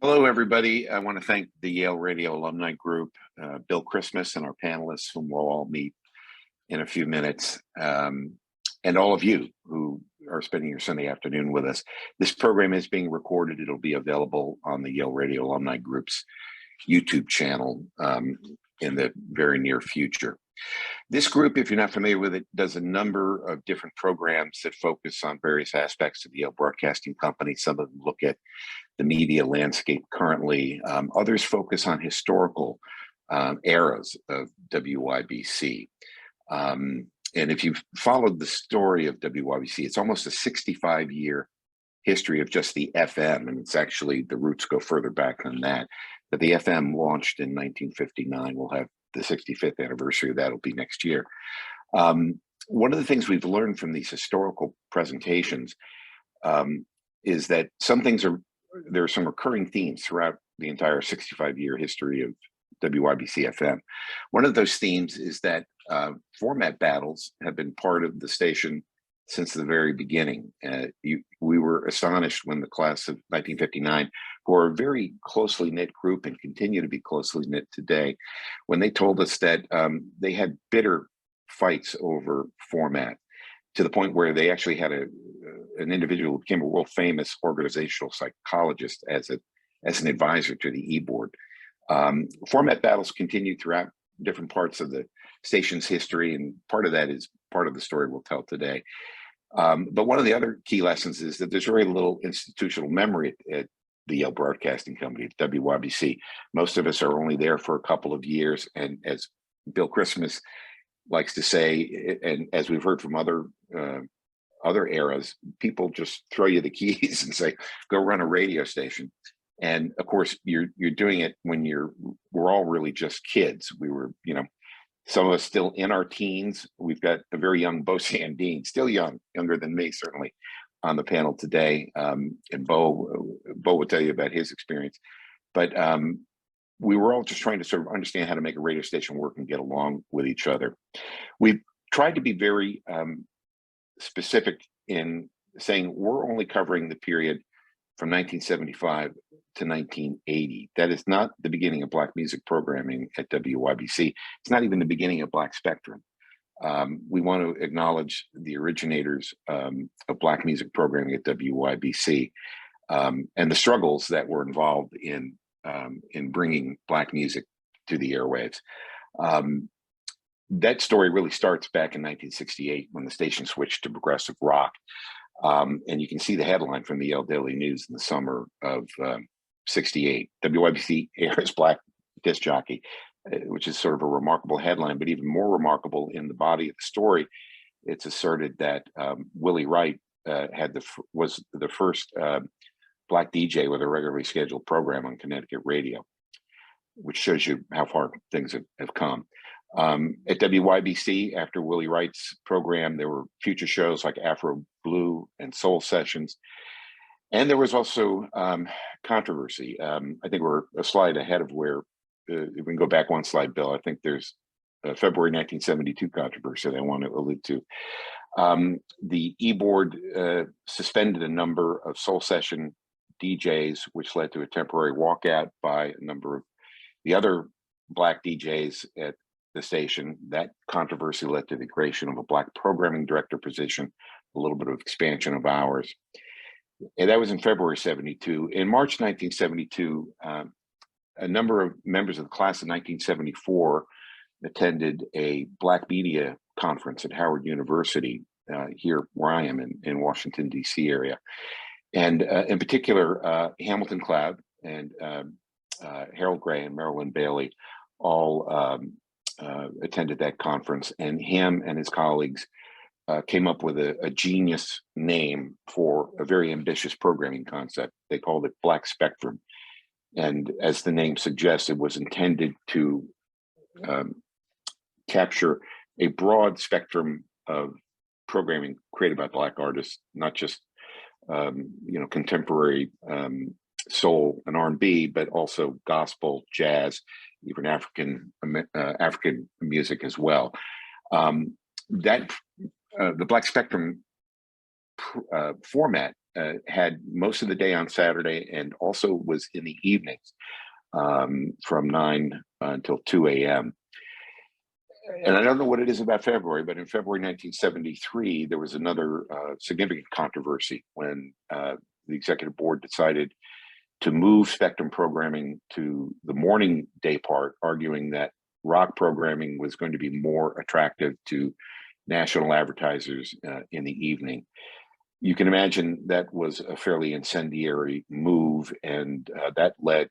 Hello, everybody. I want to thank the Yale Radio Alumni Group, Bill Christmas, and our panelists, whom we'll all meet in a few minutes, and all of you who are spending your Sunday afternoon with us. This program is being recorded. It'll be available on the Yale Radio Alumni Group's YouTube channel in the very near future. This group, if you're not familiar with it, does a number of different programs that focus on various aspects of the Yale Broadcasting Company. Some of them look at the media landscape currently. Others focus on historical eras of WYBC. And if you've followed the story of WYBC, it's almost a 65-year history of just the FM, and it's actually, the roots go further back than that. But the FM launched in 1959. We'll have the 65th anniversary of that will be next year. One of the things we've learned from these historical presentations is that there are some recurring themes throughout the entire 65-year history of WYBC FM. One of those themes is that format battles have been part of the station since the very beginning. We were astonished when the class of 1959, who are a very closely knit group and continue to be closely knit today, when they told us that they had bitter fights over format, to the point where they actually had an individual who became a world famous organizational psychologist as an advisor to the E-board. Format battles continued throughout different parts of the station's history, and part of that is part of the story we'll tell today. But one of the other key lessons is that there's very little institutional memory at the Yale Broadcasting Company, at WYBC. Most of us are only there for a couple of years, and as Bill Christmas likes to say, and as we've heard from other eras, people just throw you the keys and say, go run a radio station. And of course, you're doing it when we're all really just kids. We were, some of us still in our teens. We've got a very young Bo Sandine, still younger than me, certainly, on the panel today. And Bo will tell you about his experience. But we were all just trying to sort of understand how to make a radio station work and get along with each other. We've tried to be very specific in saying we're only covering the period from 1975 to 1980. That is not the beginning of Black music programming at WYBC. It's not even the beginning of Black Spectrum. We want to acknowledge the originators of Black music programming at WYBC and the struggles that were involved in bringing Black music to the airwaves. That story really starts back in 1968 when the station switched to progressive rock. And you can see the headline from the Yale Daily News in the summer of 68. WYBC airs Black disc jockey, which is sort of a remarkable headline, but even more remarkable in the body of the story. It's asserted that Willie Wright was the first Black DJ with a regularly scheduled program on Connecticut radio, which shows you how far things have come. At WYBC, after Willie Wright's program, there were future shows like Afro Blue and Soul Sessions. And there was also controversy. I think we're a slide ahead of where, if we can go back one slide, Bill, I think there's a February 1972 controversy that I want to allude to. The E-board suspended a number of Soul Session DJs, which led to a temporary walkout by a number of the other Black DJs at the station. That controversy led to the creation of a Black programming director position, a little bit of expansion of hours. And that was in February 72. In March 1972, a number of members of the class of 1974 attended a Black media conference at Howard University, here where I am in Washington, D.C. area. And in particular, Hamilton Cloud and Harold Gray and Marilyn Bailey all attended that conference, and Ham and his colleagues came up with a genius name for a very ambitious programming concept. They called it Black Spectrum. And as the name suggests, it was intended to capture a broad spectrum of programming created by Black artists, not just contemporary soul and R&B, but also gospel, jazz, even African music as well. The Black Spectrum format had most of the day on Saturday and also was in the evenings from 9 until 2 a.m. And I don't know what it is about February, but in February 1973, there was another significant controversy when the executive board decided to move Spectrum programming to the morning day part, arguing that rock programming was going to be more attractive to national advertisers in the evening. You can imagine that was a fairly incendiary move, and that led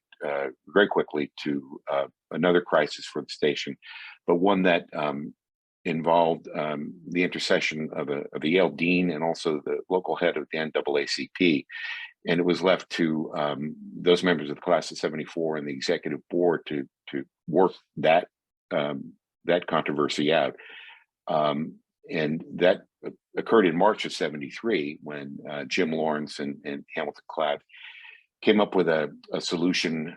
very quickly to another crisis for the station, but one that involved the intercession of a Yale dean and also the local head of the NAACP. And it was left to those members of the class of '74 and the executive board to work that controversy out. And that occurred in March of '73 when Jim Lawrence and Hamilton Clabb came up with a solution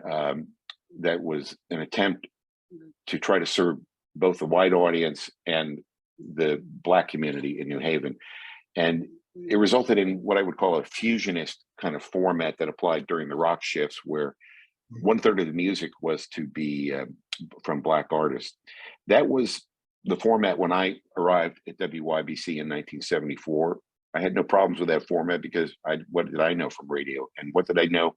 that was an attempt to try to serve both the white audience and the Black community in New Haven. And it resulted in what I would call a fusionist kind of format that applied during the rock shifts, where 1/3 of the music was to be from Black artists. That was the format when I arrived at WYBC in 1974. I had no problems with that format because what did I know from radio, and what did I know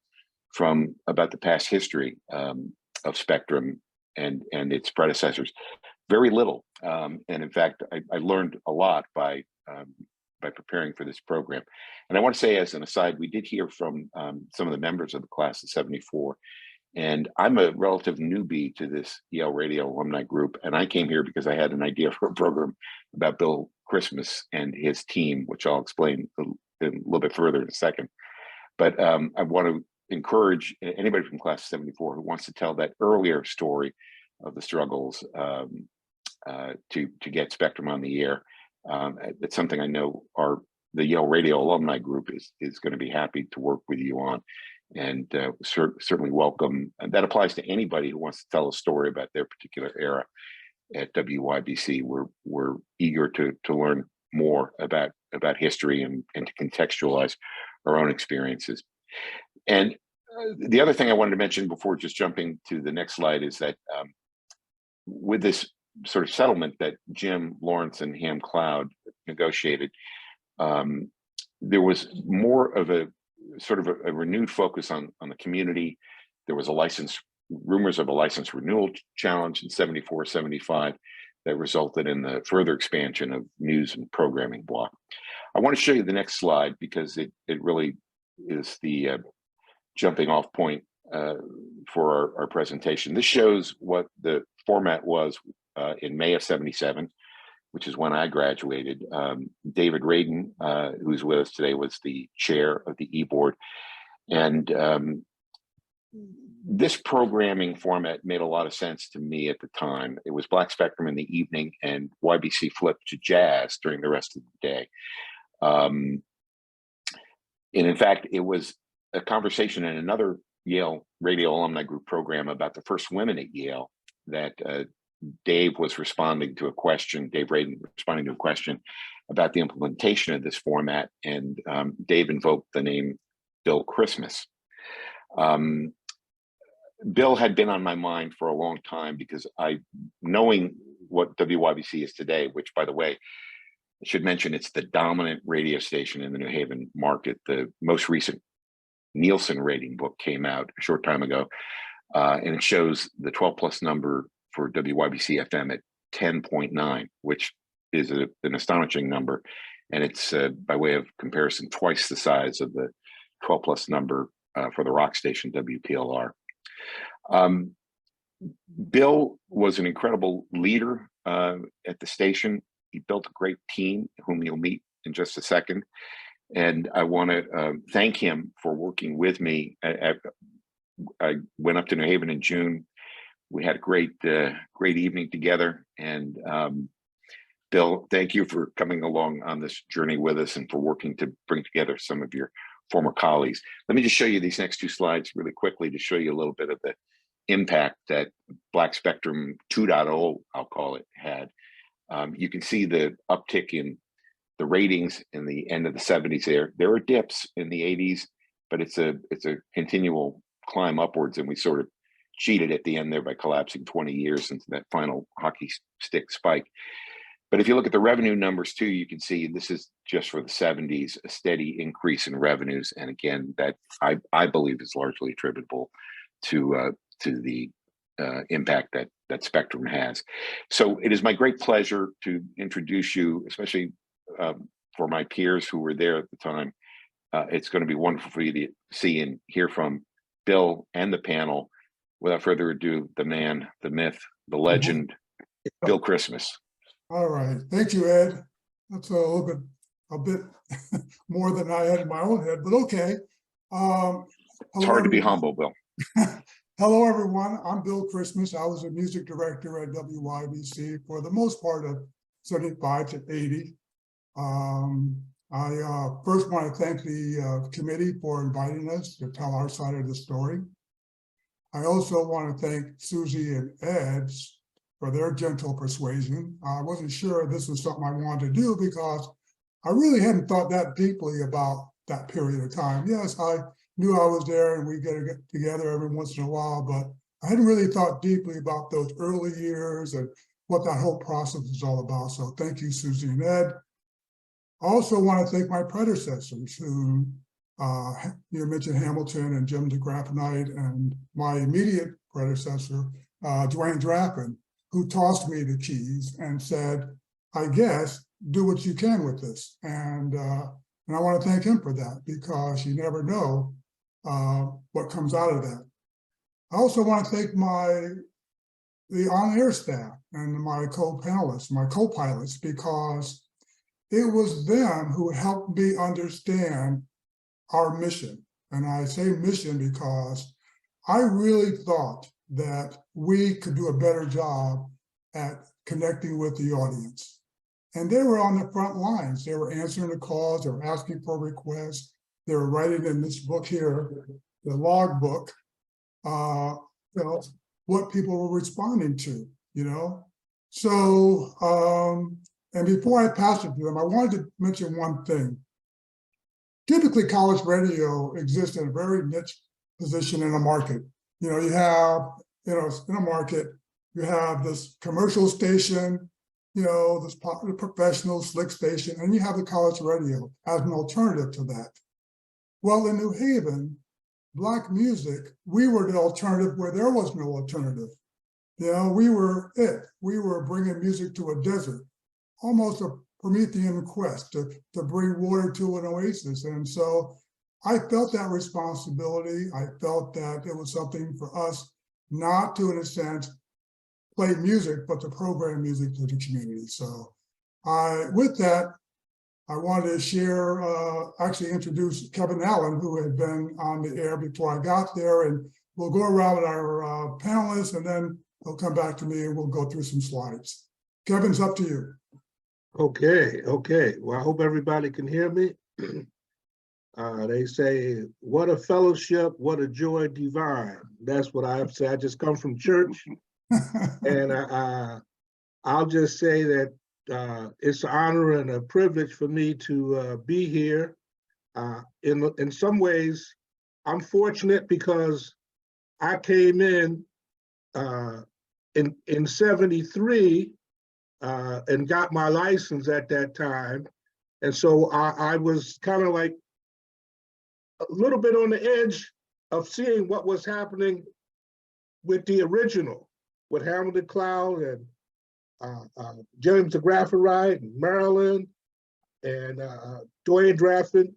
from about the past history of Spectrum and its predecessors? Very little. And in fact, I learned a lot by preparing for this program. And I want to say, as an aside, we did hear from some of the members of the class of '74. And I'm a relative newbie to this Yale Radio alumni group. And I came here because I had an idea for a program about Bill Christmas and his team, which I'll explain a little bit further in a second. But I want to encourage anybody from class of '74 who wants to tell that earlier story of the struggles to get Spectrum on the air. It's something I know the Yale Radio alumni group is going to be happy to work with you on. And certainly welcome. And that applies to anybody who wants to tell a story about their particular era at WYBC. We're eager to learn more about history and to contextualize our own experiences. And the other thing I wanted to mention before just jumping to the next slide is that with this sort of settlement that Jim Lawrence and Ham Cloud negotiated, there was more of a sort of a renewed focus on the community. There was rumors of a license renewal challenge in '74, '75 that resulted in the further expansion of news and programming block. I want to show you the next slide because it really is the jumping off point for our presentation. This shows what the format was in May of '77, which is when I graduated. David Radin, who's with us today, was the chair of the E-Board. And this programming format made a lot of sense to me at the time. It was Black Spectrum in the evening, and YBC flipped to jazz during the rest of the day. And in fact, it was a conversation in another Yale Radio Alumni Group program about the first women at Yale that Dave was responding to a question, Dave Radin responding to a question about the implementation of this format, and Dave invoked the name Bill Christmas. Bill had been on my mind for a long time because knowing what WYBC is today, which, by the way, I should mention, it's the dominant radio station in the New Haven market. The most recent Nielsen rating book came out a short time ago, and it shows the 12+ number for WYBC FM at 10.9, which is an astonishing number. And it's, by way of comparison, twice the size of the 12+ number for the rock station WPLR. Bill was an incredible leader at the station. He built a great team, whom you'll meet in just a second. And I want to thank him for working with me. I went up to New Haven in June. We had a great evening together. And Bill, thank you for coming along on this journey with us and for working to bring together some of your former colleagues. Let me just show you these next two slides really quickly to show you a little bit of the impact that Black Spectrum 2.0, I'll call it, had. You can see the uptick in the ratings in the end of the 70s. There are dips in the 80s, but it's a continual climb upwards, and we sort of cheated at the end there by collapsing 20 years into that final hockey stick spike. But if you look at the revenue numbers too, you can see this is just for the 70s, a steady increase in revenues. And again, that I believe is largely attributable to the impact that Spectrum has. So it is my great pleasure to introduce you, especially for my peers who were there at the time. It's going to be wonderful for you to see and hear from Bill and the panel. Without further ado, the man, the myth, the legend, Bill Christmas. All right, thank you, Ed. That's a bit more than I had in my own head, but okay. It's hard to be humble, Bill. Hello, everyone. I'm Bill Christmas. I was a music director at WYBC for the most part of 75 to 80. I first want to thank the committee for inviting us to tell our side of the story. I also want to thank Susie and Ed for their gentle persuasion. I wasn't sure this was something I wanted to do because I really hadn't thought that deeply about that period of time. Yes, I knew I was there and we get together every once in a while, but I hadn't really thought deeply about those early years and what that whole process was all about. So thank you, Susie and Ed. I also want to thank my predecessors who, you mentioned Hamilton and Jim DeGraff Knight, and my immediate predecessor, Dwayne Draffin, who tossed me the keys and said, I guess, do what you can with this. And I want to thank him for that, because you never know what comes out of that. I also want to thank the on-air staff and my co-panelists, my co-pilots, because it was them who helped me understand our mission. And I say mission because I really thought that we could do a better job at connecting with the audience. And they were on the front lines. They were answering the calls, they were asking for requests, they were writing in this book here, the log book, what people were responding to, So, and before I pass it to them, I wanted to mention one thing. Typically, college radio exists in a very niche position in a market. You have, in a market, you have this commercial station, this popular professional slick station, and you have the college radio as an alternative to that. Well, in New Haven, Black music, we were the alternative where there was no alternative. We were it. We were bringing music to a desert, almost a Promethean quest to bring water to an oasis. And so I felt that responsibility. I felt that it was something for us not to, in a sense, play music, but to program music to the community. So with that, I wanted to share, actually introduce Kevin Allen, who had been on the air before I got there, and we'll go around with our panelists, and then they'll come back to me and we'll go through some slides. Kevin, it's up to you. Okay. Well, I hope everybody can hear me. They say, what a fellowship, what a joy divine. That's what I have to say. I just come from church. And I'll just say that it's an honor and a privilege for me to be here. In some ways, I'm fortunate because I came in 73 and got my license at that time. And so I was kind of like a little bit on the edge of seeing what was happening with the original, with Hamilton Cloud and James DeGraff Knight and Marilyn and Dwayne Draffin.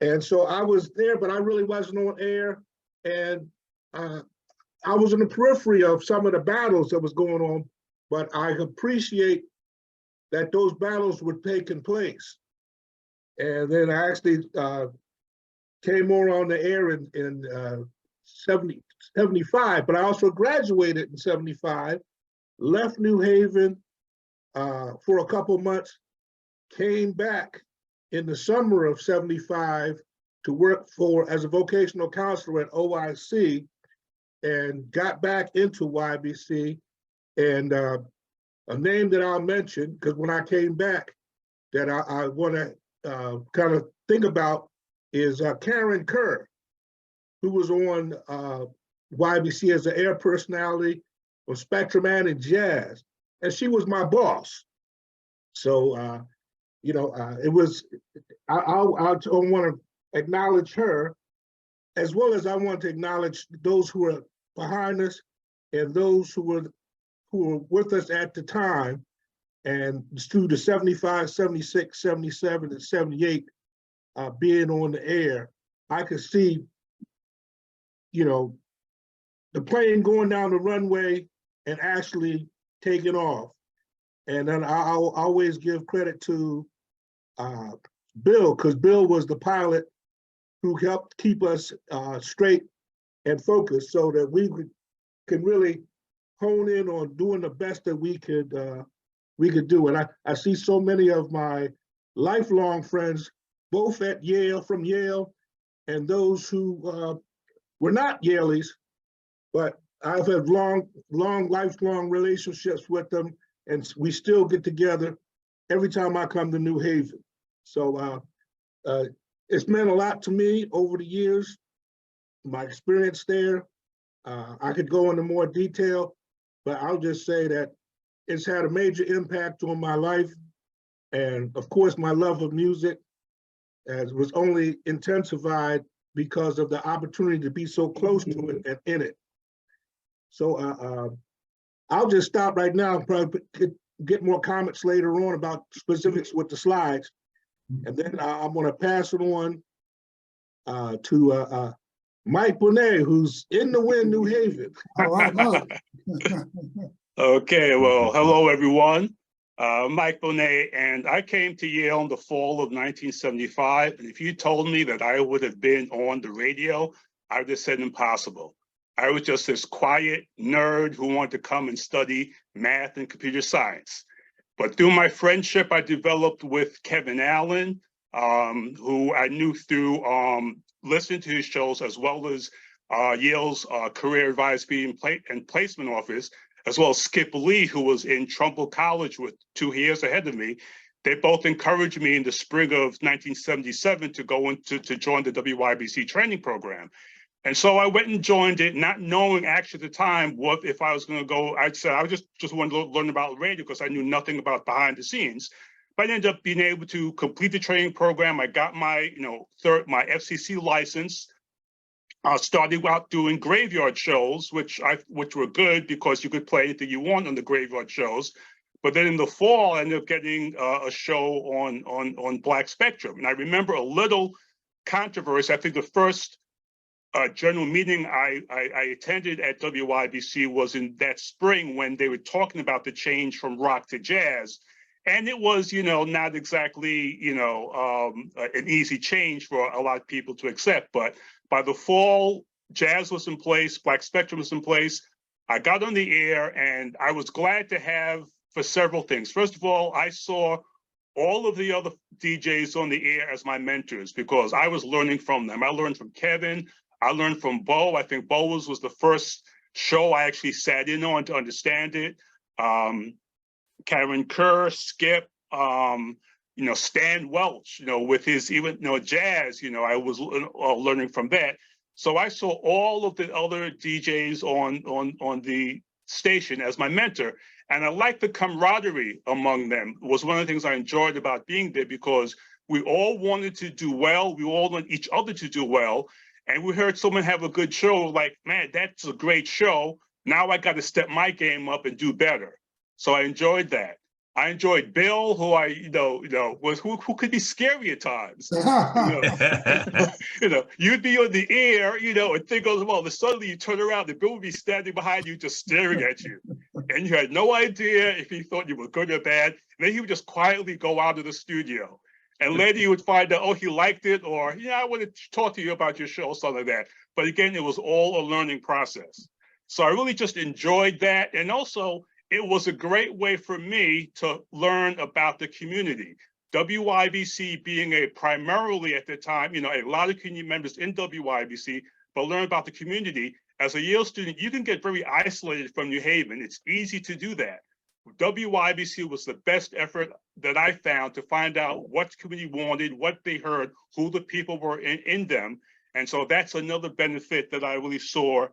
And so I was there, but I really wasn't on air. And I was in the periphery of some of the battles that was going on, but I appreciate that those battles were taking place. And then I actually came more on the air in 75, but I also graduated in 75, left New Haven for a couple months, came back in the summer of 75 to work as a vocational counselor at OIC, and got back into YBC. And a name that I'll mention, because when I came back, that I want to kind of think about is Karen Kerr, who was on YBC as an air personality on Spectrum and in Jazz, and she was my boss. So it was. I want to acknowledge her, as well as I want to acknowledge those who are behind us and those who were with us at the time, and through the 75, 76, 77, and 78 being on the air. I could see, the plane going down the runway and actually taking off. And then I'll always give credit to Bill, because Bill was the pilot who helped keep us straight and focused so that we could really hone in on doing the best that we could do. And I see so many of my lifelong friends, both at Yale, from Yale, and those who were not Yaleys, but I've had lifelong relationships with them, and we still get together every time I come to New Haven. So it's meant a lot to me over the years, my experience there. I could go into more detail, but I'll just say that it's had a major impact on my life. And of course, my love of music was only intensified because of the opportunity to be so close to it and in it. So I'll just stop right now and probably get more comments later on about specifics with the slides. And then I'm going to pass it on to Mike Bonet, who's in the wind, New Haven. All right, Mike. Okay, well, hello, everyone. Mike Bonet, and I came to Yale in the fall of 1975. And if you told me that I would have been on the radio, I would have said impossible. I was just this quiet nerd who wanted to come and study math and computer science. But through my friendship I developed with Kevin Allen, who I knew through listening to his shows, as well as Yale's career advisory and placement office, as well as Skip Lee, who was in Trumbull College with 2 years ahead of me. They both encouraged me in the spring of 1977 to go to join the WYBC training program. And so I went and joined it, not knowing actually at the time what if I was going to go. I said I just wanted to learn about radio because I knew nothing about behind the scenes. But I ended up being able to complete the training program. I got my my FCC license. Started out doing graveyard shows, which were good because you could play anything you want on the graveyard shows. But then in the fall, I ended up getting a show on Black Spectrum. And I remember a little controversy. I think the first general meeting I attended at WYBC was in that spring when they were talking about the change from rock to jazz. And it was, not exactly, an easy change for a lot of people to accept. But by the fall, jazz was in place, Black Spectrum was in place. I got on the air and I was glad to have for several things. First of all, I saw all of the other DJs on the air as my mentors because I was learning from them. I learned from Kevin. I learned from Bo. I think Bo's was the first show I actually sat in on to understand it. Karen Kerr, Skip, Stan Welch, with his jazz, I was learning from that. So I saw all of the other DJs on the station as my mentor. And I liked the camaraderie among them. It was one of the things I enjoyed about being there because we all wanted to do well. We all wanted each other to do well. And we heard someone have a good show, like, man, that's a great show. Now I got to step my game up and do better. So I enjoyed that. I enjoyed Bill, who was who could be scary at times. You'd be on the air, and things goes well. Then suddenly you turn around, and Bill would be standing behind you, just staring at you, and you had no idea if he thought you were good or bad. And then he would just quietly go out of the studio, and later you would find out, oh, he liked it, or I want to talk to you about your show, something like that. But again, it was all a learning process. So I really just enjoyed that, and also, it was a great way for me to learn about the community. WYBC being primarily at the time, a lot of community members in WYBC, but learn about the community. As a Yale student, you can get very isolated from New Haven. It's easy to do that. WYBC was the best effort that I found to find out what the community wanted, what they heard, who the people were in them. And so that's another benefit that I really saw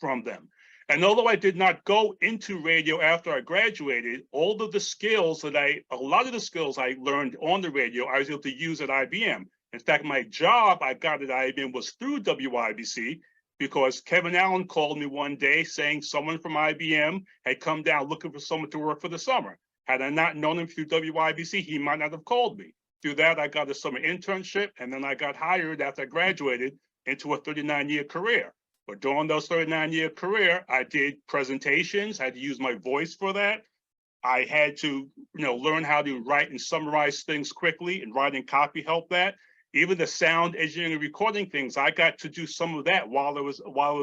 from them. And although I did not go into radio after I graduated, all of the skills that a lot of the skills I learned on the radio, I was able to use at IBM. In fact, my job I got at IBM was through WYBC, because Kevin Allen called me one day saying someone from IBM had come down looking for someone to work for the summer. Had I not known him through WYBC, he might not have called me. Through that, I got a summer internship, and then I got hired after I graduated into a 39-year career. But during those 39-year career, I did presentations, I had to use my voice for that. I had to, learn how to write and summarize things quickly, and writing copy helped that. Even the sound engineering and recording things, I got to do some of that while I was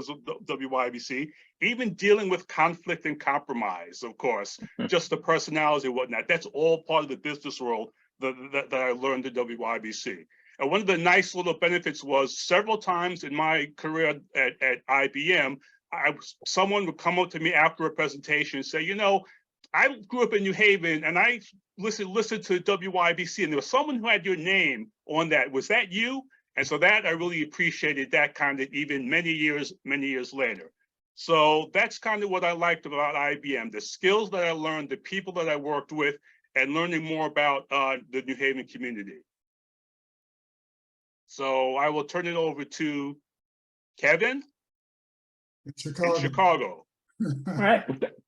at WYBC. Even dealing with conflict and compromise, of course, just the personality and whatnot. That's all part of the business world that I learned at WYBC. And one of the nice little benefits was several times in my career at IBM, someone would come up to me after a presentation and say, I grew up in New Haven and I listened to WYBC, and there was someone who had your name on that. Was that you? And so that I really appreciated that kind of even many years later. So that's kind of what I liked about IBM, the skills that I learned, the people that I worked with, and learning more about the New Haven community. So I will turn it over to Kevin in Chicago. All right.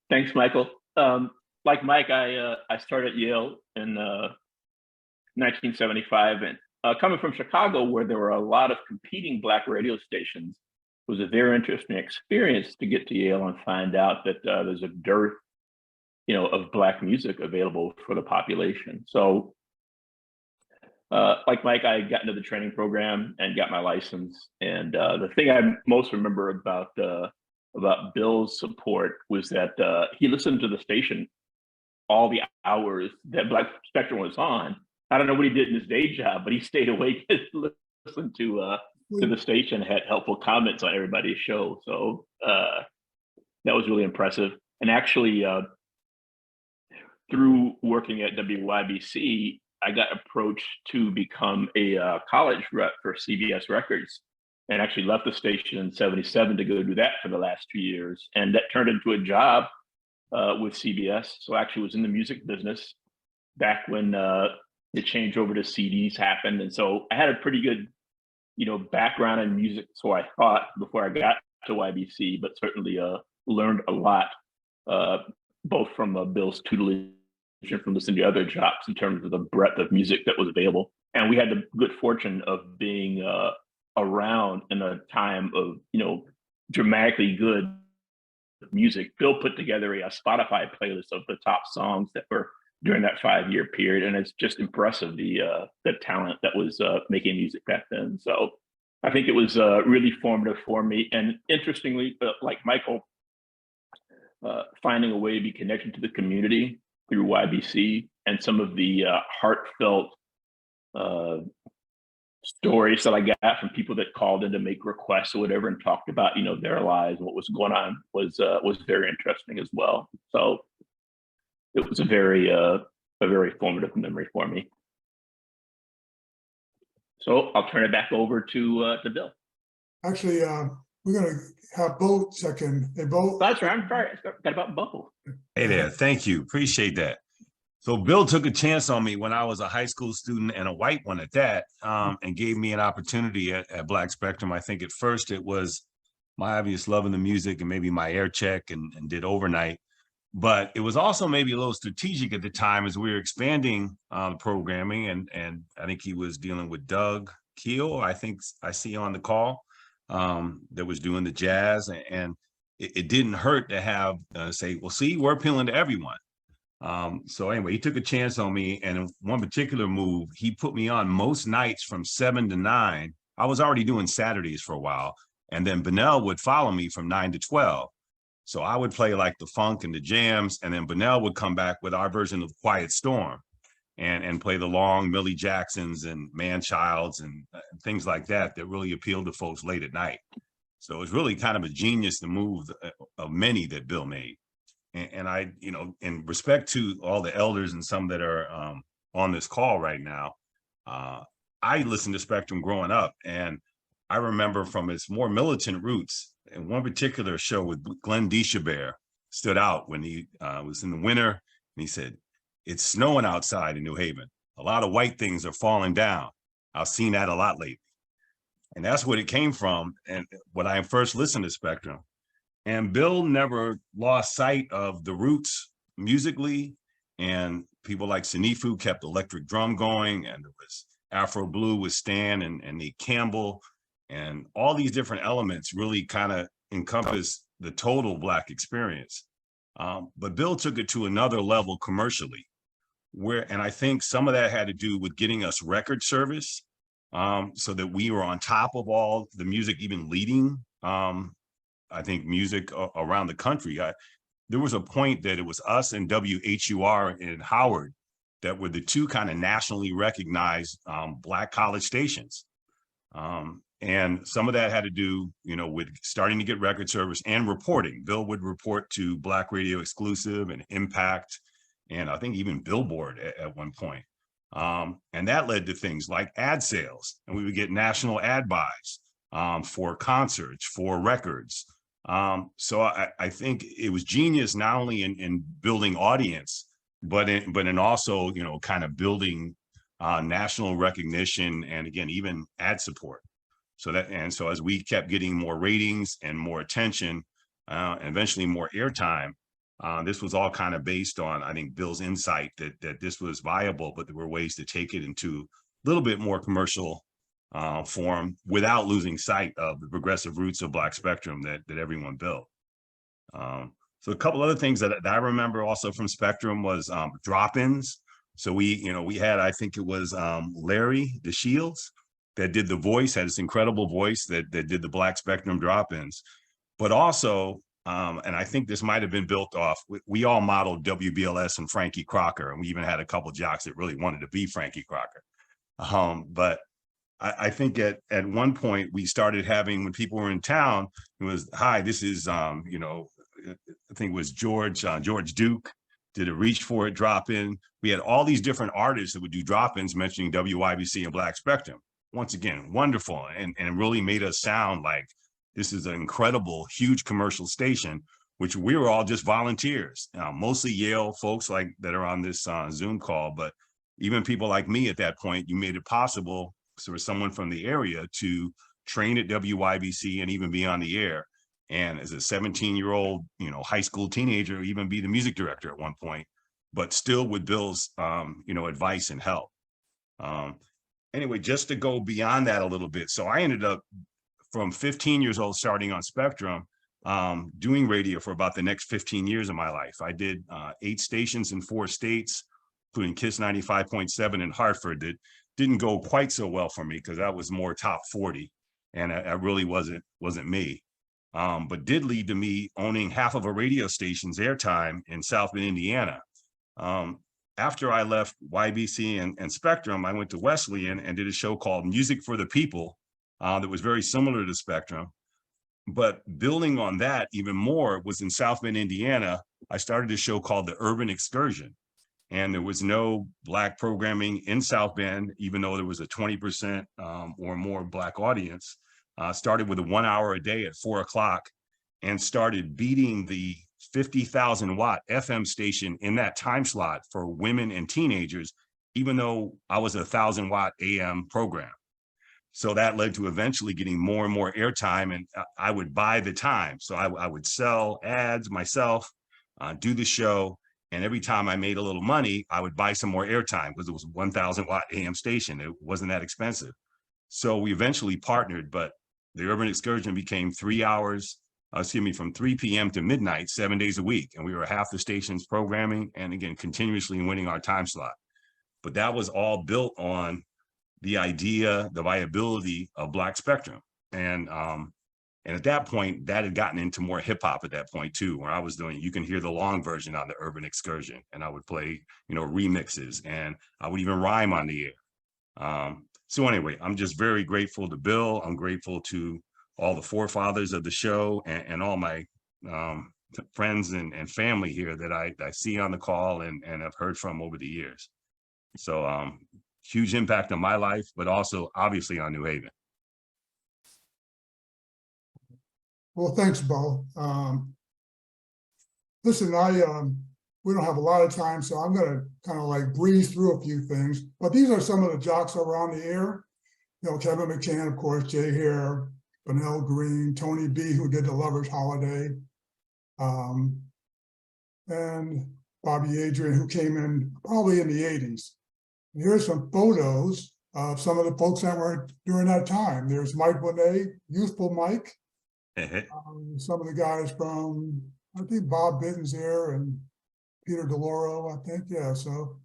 Thanks, Michael. Like Mike, I started at Yale in 1975, and coming from Chicago, where there were a lot of competing Black radio stations, was a very interesting experience to get to Yale and find out that there's a dearth, of Black music available for the population. So, like Mike, I got into the training program and got my license. And the thing I most remember about Bill's support was that he listened to the station all the hours that Black Spectrum was on. I don't know what he did in his day job, but he stayed awake to listen to the station, had helpful comments on everybody's show. So that was really impressive. And actually, through working at WYBC, I got approached to become a college rep for CBS Records, and actually left the station in '77 to go do that for the last 2 years. And that turned into a job with CBS. So I actually was in the music business back when the changeover to CDs happened. And so I had a pretty good, background in music, so I thought, before I got to YBC, but certainly learned a lot, both from Bill's tutelage and from listening to other jobs in terms of the breadth of music that was available. And we had the good fortune of being around in a time of, dramatically good music. Bill put together a Spotify playlist of the top songs that were during that 5-year period. And it's just impressive, the talent that was making music back then. So I think it was really formative for me. And interestingly, like Michael, finding a way to be connected to the community through YBC, and some of the heartfelt stories that I got from people that called in to make requests or whatever and talked about, their lives, what was going on, was very interesting as well. So it was a very formative memory for me. So I'll turn it back over to Bill. Actually, we're going to have Bo second. Hey, Bo. That's right. I'm sorry. I forgot about Bo. Hey there. Thank you. Appreciate that. So Bill took a chance on me when I was a high school student, and a white one at that, and gave me an opportunity at Black Spectrum. I think at first it was my obvious love of the music and maybe my air check and did overnight. But it was also maybe a little strategic at the time as we were expanding programming. And I think he was dealing with Doug Keel, I think I see on the call, that was doing the jazz. And it didn't hurt to have say, well, see, we're appealing to everyone. So anyway, he took a chance on me, and in one particular move, he put me on most nights from 7 to 9. I was already doing Saturdays for a while, and then Bunnell would follow me from 9 to 12. So I would play like the funk and the jams, and then Bunnell would come back with our version of Quiet Storm and play the long Millie Jacksons and Man-Childs and things like that really appealed to folks late at night. So it was really kind of a genius, the move of many that Bill made. And I, in respect to all the elders and some that are on this call right now, I listened to Spectrum growing up, and I remember from its more militant roots, and one particular show with Glenn Deschabert stood out when he was in the winter, and he said, "It's snowing outside in New Haven. A lot of white things are falling down. I've seen that a lot lately." And that's what it came from. And when I first listened to Spectrum, and Bill never lost sight of the roots musically, and people like Sanifu kept electric drum going, and there was Afro Blue with Stan and Nate Campbell, and all these different elements really kind of encompass the total Black experience. But Bill took it to another level commercially, and I think some of that had to do with getting us record service, so that we were on top of all the music, even leading, I think, music around the country. There was a point that it was us and WHUR in Howard that were the two kind of nationally recognized Black college stations. And some of that had to do, with starting to get record service and reporting. Bill would report to Black Radio Exclusive and Impact, and I think even Billboard at one point. And that led to things like ad sales, and we would get national ad buys for concerts, for records. So I think it was genius, not only in building audience, but in also, kind of building national recognition, and again, even ad support. So as we kept getting more ratings and more attention, and eventually more airtime, this was all kind of based on, I think, Bill's insight that this was viable, but there were ways to take it into a little bit more commercial form without losing sight of the progressive roots of Black Spectrum that everyone built. So a couple other things that I remember also from Spectrum was drop-ins. So we had, I think it was Larry DeShields that did the voice, had this incredible voice that did the Black Spectrum drop-ins. But also, and I think this might have been built off, we all modeled WBLS and Frankie Crocker, and we even had a couple jocks that really wanted to be Frankie Crocker. But I think at one point we started having, when people were in town, it was, "Hi, this is, I think it was George Duke did a Reach For It drop-in." We had all these different artists that would do drop-ins mentioning WYBC and Black Spectrum. Once again, wonderful, and really made us sound like this is an incredible, huge commercial station, which we were all just volunteers, mostly Yale folks like that are on this Zoom call, but even people like me at that point. You made it possible for someone from the area to train at WYBC and even be on the air. And as a 17-year-old, high school teenager, even be the music director at one point, but still with Bill's, advice and help. Anyway, just to go beyond that a little bit. So I ended up from 15 years old, starting on Spectrum, doing radio for about the next 15 years of my life. I did 8 stations in 4 states, including KISS 95.7 in Hartford. That didn't go quite so well for me because that was more top 40, and I really wasn't me. But did lead to me owning half of a radio station's airtime in South Bend, Indiana. After I left YBC and Spectrum, I went to Wesleyan and did a show called Music for the People that was very similar to Spectrum. But building on that even more was in South Bend, Indiana, I started a show called The Urban Excursion. And there was no Black programming in South Bend, even though there was a 20% or more Black audience. Started with a 1 hour a day at 4 o'clock, and started beating the 50,000 watt FM station in that time slot for women and teenagers, even though I was a 1,000 watt AM program. So that led to eventually getting more and more airtime, and I would buy the time. So I would sell ads myself, do the show, and every time I made a little money, I would buy some more airtime because it was a 1,000 watt AM station. It wasn't that expensive. So we eventually partnered, but the Urban Excursion became 3 hours, from 3 p.m. to midnight, 7 days a week. And we were half the station's programming, and again, continuously winning our time slot. But that was all built on the idea, the viability of Black Spectrum. And at that point, that had gotten into more hip hop at that point too, where I was doing, you can hear the long version on the Urban Excursion, and I would play, remixes, and I would even rhyme on the air. So anyway, I'm just very grateful to Bill. I'm grateful to all the forefathers of the show and all my friends and family here that I see on the call and have heard from over the years. So huge impact on my life, but also obviously on New Haven. Well, thanks, Bo. Listen, we don't have a lot of time, so I'm gonna kind of like breeze through a few things, but these are some of the jocks around the air. You know, Kevin McCann, of course, Jay Hare, Bunnell Green, Tony B, who did the Lover's Holiday, and Bobby Adrian, who came in probably in the 80s. And here's some photos of some of the folks that were during that time. There's Mike Bonet, youthful Mike. Some of the guys from, I think Bob Bitten's there and Peter DeLauro, I think, yeah, so.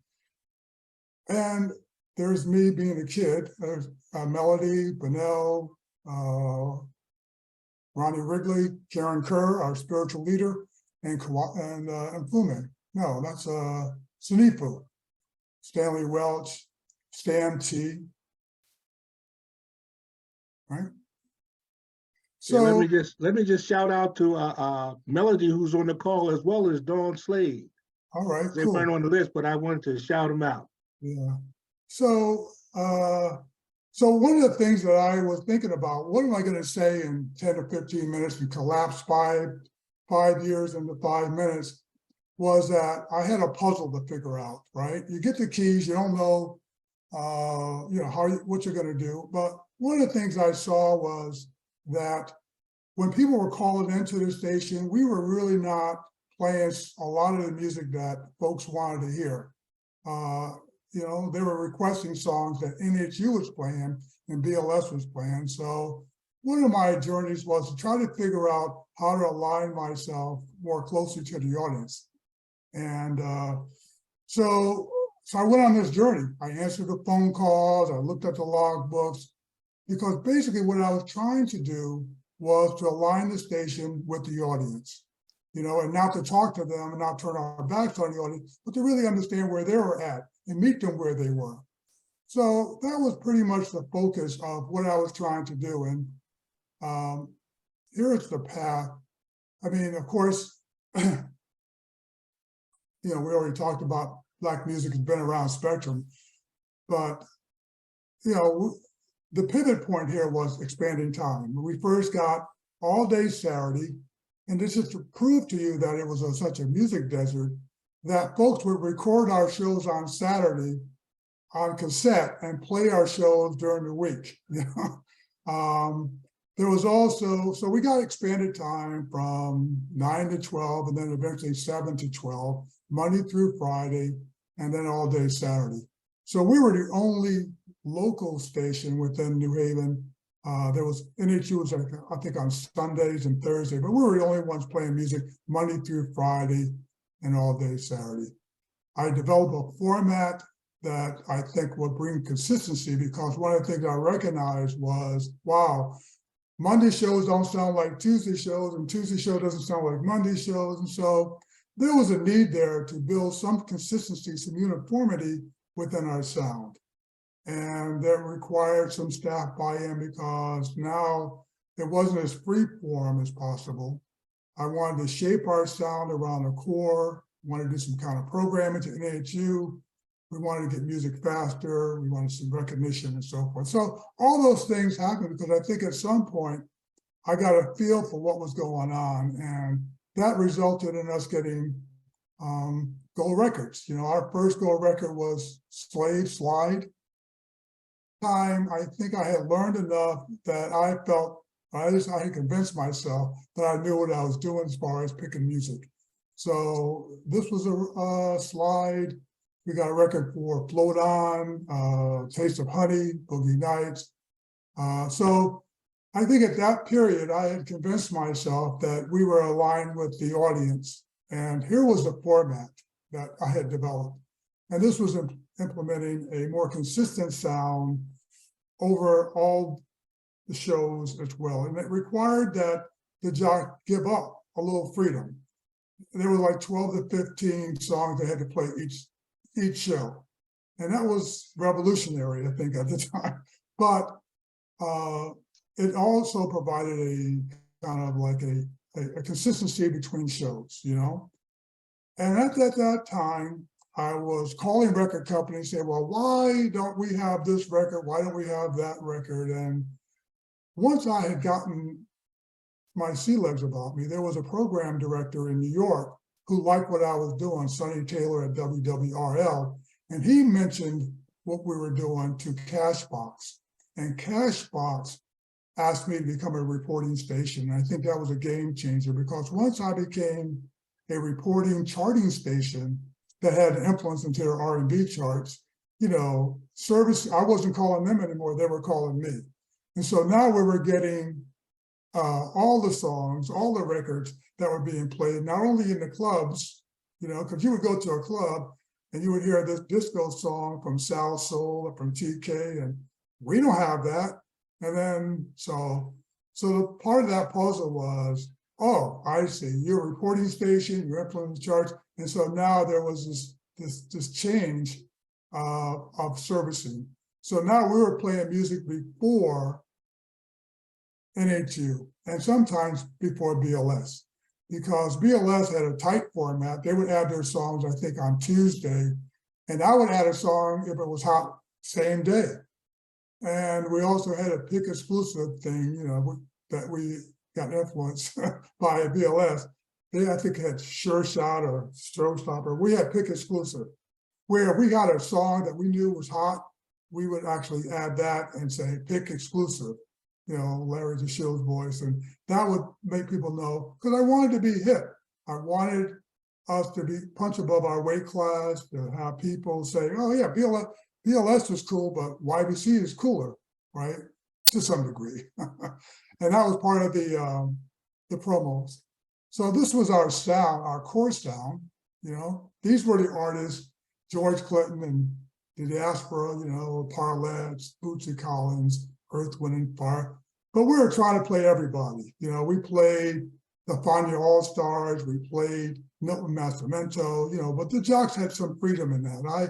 And there's me being a kid, there's Melody, Bunnell, Ronnie Wrigley, Karen Kerr, our spiritual leader, and Fume. No, that's Sunifu, Stanley Welch, Stan T. Right. So Yeah, let me just shout out to Melody, who's on the call, as well as Dawn Slade. all right, They cool. weren't on the list, but I wanted to shout them out. Yeah. So so one of the things that I was thinking about, what am I going to say in 10 or 15 minutes and collapse 5 years into 5 minutes, was that I had a puzzle to figure out, right? You get the keys, you don't know you know, what you're going to do. But one of the things I saw was that when people were calling into the station, we were really not playing a lot of the music that folks wanted to hear. You know, they were requesting songs that NHU was playing and BLS was playing. So one of my journeys was to try to figure out how to align myself more closely to the audience. And so I went on this journey. I answered the phone calls, I looked at the log books, because basically what I was trying to do was to align the station with the audience, you know, and not to talk to them and not turn our backs on the audience, but to really understand where they were at and meet them where they were. So that was pretty much the focus of what I was trying to do. And here's the path. I mean, of course, you know, we already talked about Black music has been around Spectrum, but, you know, the pivot point here was expanding time. When we first got all day Saturday, and this is to prove to you that it was such a music desert, that folks would record our shows on Saturday on cassette and play our shows during the week. You know? There was also, so we got expanded time from 9 to 12, and then eventually 7 to 12, Monday through Friday, and then all day Saturday. So we were the only local station within New Haven. There was NHU was, I think, on Sundays and Thursdays, but we were the only ones playing music Monday through Friday and all day Saturday. I developed a format that I think will bring consistency, because one of the things I recognized was, wow, Monday shows don't sound like Tuesday shows, and Tuesday show doesn't sound like Monday shows. And so there was a need there to build some consistency, some uniformity within our sound. And that required some staff buy-in, because now it wasn't as free form as possible. I wanted to shape our sound around the core, wanted to do some kind of programming to NHU. We wanted to get music faster. We wanted some recognition and so forth. So all those things happened because I think at some point I got a feel for what was going on, and that resulted in us getting gold records. You know, our first gold record was Slide. Time, I think I had learned enough that I felt, I had convinced myself that I knew what I was doing as far as picking music. So this was a Slide. We got a record for Float On, Taste of Honey, Boogie Nights. So I think at that period, I had convinced myself that we were aligned with the audience. And here was the format that I had developed. And this was implementing a more consistent sound over all the shows as well. And it required that the jock give up a little freedom. There were like 12 to 15 songs they had to play each show. And that was revolutionary, I think, at the time. But it also provided a kind of like a a consistency between shows, you know? And at that time, I was calling record companies saying, well, why don't we have this record? Why don't we have that record? And once I had gotten my sea legs about me, there was a program director in New York who liked what I was doing, Sonny Taylor at WWRL, and he mentioned what we were doing to Cashbox. And Cashbox asked me to become a reporting station. And I think that was a game changer, because once I became a reporting charting station that had an influence into their R&B charts, you know, service, I wasn't calling them anymore, they were calling me. And so now we were getting all the songs, all the records that were being played, not only in the clubs, you know, because you would go to a club and you would hear this disco song from Sal Soul or from TK, and we don't have that. And then, so the part of that puzzle was, oh, I see, you're a reporting station, you're influencing charts. And so now there was this change of servicing. So now we were playing music before NHU and sometimes before BLS, because BLS had a tight format. They would add their songs, I think, on Tuesday, and I would add a song if it was hot same day. And we also had a pick exclusive thing, you know, that we got influenced by BLS. They, I think, had Sure Shot or Showstopper. We had pick exclusive, where we got a song that we knew was hot, we would actually add that and say pick exclusive, you know, Larry DeShill's voice. And that would make people know, because I wanted to be hip. I wanted us to be punch above our weight class, to have people say, oh yeah, BLS is cool, but YBC is cooler, right? To some degree. And that was part of the promos. So this was our sound, our core sound, you know. These were the artists, George Clinton and the Diaspora, you know, Parlettes, Bootsy Collins, Earth, Wind and Fire. But we were trying to play everybody. You know, we played the Fania All-Stars, we played Milton Nascimento, you know, but the Jocks had some freedom in that. I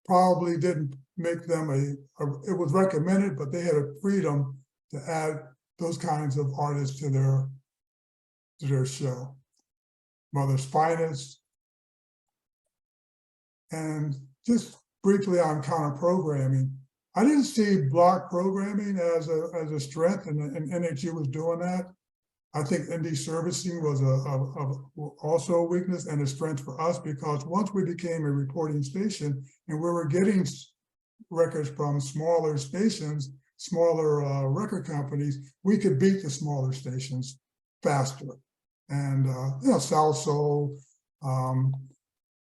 probably didn't make them it was recommended, but they had a freedom to add those kinds of artists to their show. Mother's Finest. And just briefly on counter programming, I didn't see block programming as a strength, and NHU was doing that. I think indie servicing was also a weakness and a strength for us, because once we became a reporting station and we were getting records from smaller stations, smaller record companies, we could beat the smaller stations faster. And you know, South Soul,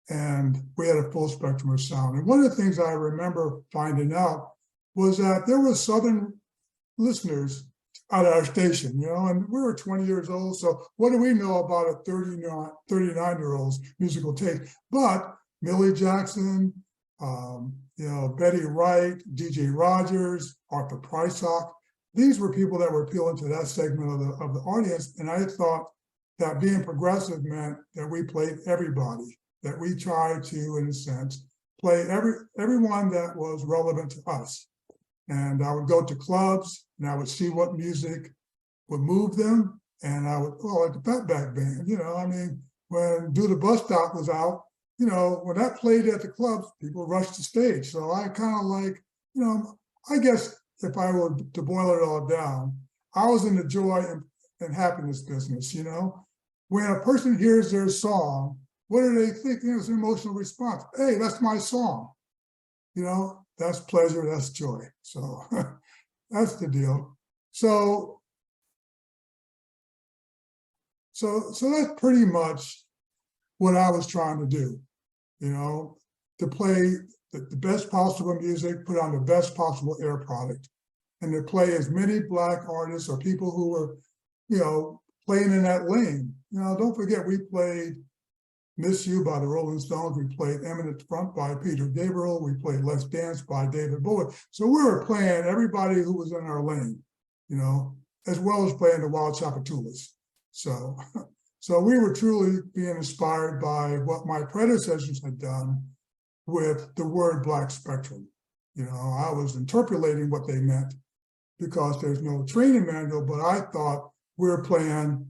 and we had a full spectrum of sound. And one of the things I remember finding out was that there were Southern listeners at our station, you know, and we were 20 years old. So what do we know about a 39-year-old's musical taste? But Millie Jackson, you know, Betty Wright, DJ Rogers, Arthur Prysock, these were people that were appealing to that segment of the audience. And I thought that being progressive meant that we played everybody, that we tried to, in a sense, play everyone that was relevant to us. And I would go to clubs and I would see what music would move them. And I would, like the Fatback Band, you know, I mean, when Do the Bus Stop was out, you know, when that played at the clubs, people rushed the stage. So I kind of like, you know, I guess if I were to boil it all down, I was in the joy and happiness business, you know. When a person hears their song, what do they think? You know, it's an emotional response. Hey, that's my song. You know, that's pleasure, that's joy. So that's the deal. So that's pretty much what I was trying to do, you know, to play the best possible music, put on the best possible air product, and to play as many Black artists or people who were, you know, playing in that lane. You know, don't forget, we played Miss You by the Rolling Stones. We played Eminent Front by Peter Gabriel. We played Let's Dance by David Bowie. So we were playing everybody who was in our lane, you know, as well as playing the Wild Chapatulas. So we were truly being inspired by what my predecessors had done with the word Black spectrum. You know, I was interpolating what they meant because there's no training manual, but I thought we were playing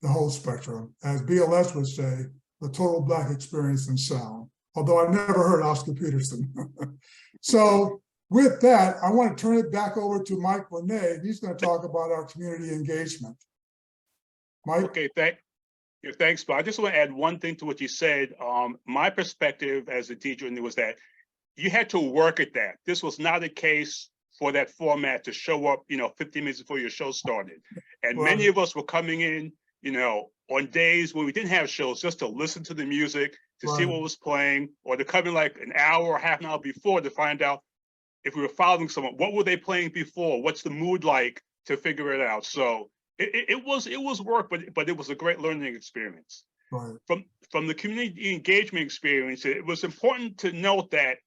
the whole spectrum. As BLS would say, the total Black experience in sound, although I never heard Oscar Peterson. So with that, I want to turn it back over to Mike Bonet. He's going to talk about our community engagement. Mike? Okay, thanks, but I just want to add one thing to what you said. My perspective as a teacher was that you had to work at that. This was not a case for that format to show up, 15 minutes before your show started. And many of us were coming in, on days when we didn't have shows, just to listen to the music, to see what was playing, or to come in like an hour or half an hour before to find out if we were following someone, what were they playing before? What's the mood like, to figure it out? So it was work, but it was a great learning experience. Right. From the community engagement experience, it was important to note that,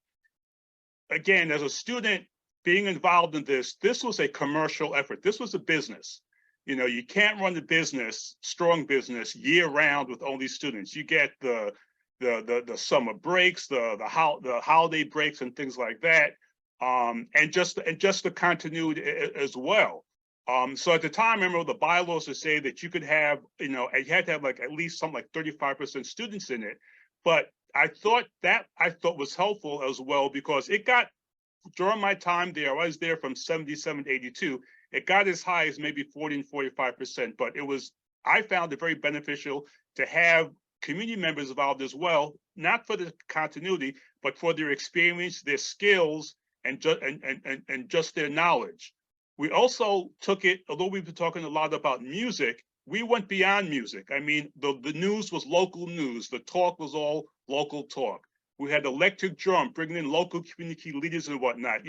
again, as a student being involved in this was a commercial effort. This was a business. You can't run a business, strong business, year round with only students. You get the summer breaks, the holiday breaks, and things like that, and just the continuity as well. So at the time, I remember the bylaws to say that you could have, you had to have like at least something like 35% students in it. But I thought was helpful as well, because it got, during my time there, I was there from 77 to 82. It got as high as maybe 40 and 45%, but I found it very beneficial to have community members involved as well, not for the continuity, but for their experience, their skills, and just their knowledge. We also took it, although we've been talking a lot about music, we went beyond music. I mean, the news was local news. The talk was all local talk. We had electric drum, bringing in local community leaders and whatnot,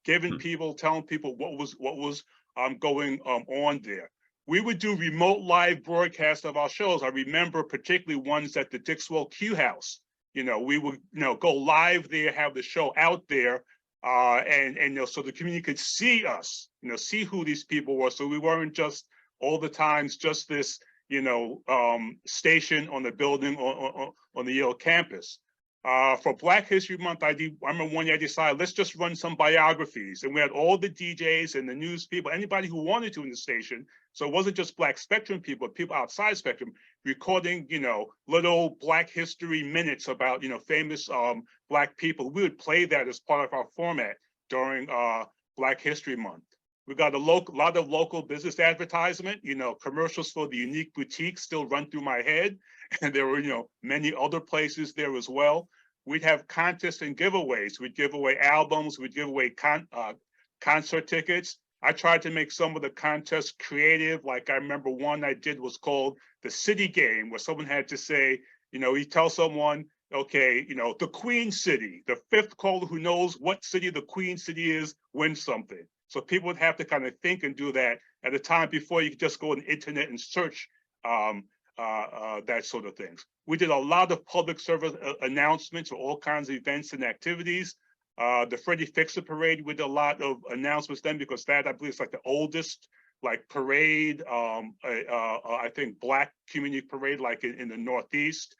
telling people what was going on there. We would do remote live broadcasts of our shows. I remember particularly ones at the Dixwell Q House. We would go live there, have the show out there, and so the community could see us, see who these people were. So we weren't just all the times just this, station on the building on the Yale campus. For Black History Month, I remember one year I decided, let's just run some biographies. And we had all the DJs and the news people, anybody who wanted to in the station. So it wasn't just Black Spectrum people, people outside Spectrum, recording, little Black history minutes about, famous Black people. We would play that as part of our format during Black History Month. We got a lot of local business advertisement, commercials for the Unique Boutique still run through my head. And there were, many other places there as well. We'd have contests and giveaways. We'd give away albums. We'd give away concert tickets. I tried to make some of the contests creative. Like I remember one I did was called the City Game, where someone had to say, you tell someone, okay, the Queen City, the fifth caller who knows what city the Queen City is wins something. So people would have to kind of think and do that at a time before you could just go on the internet and search that sort of things. We did a lot of public service announcements for all kinds of events and activities. The Freddie Fixer Parade, we did a lot of announcements then, because that, I believe, is like the oldest parade, I think Black community parade, like in the Northeast.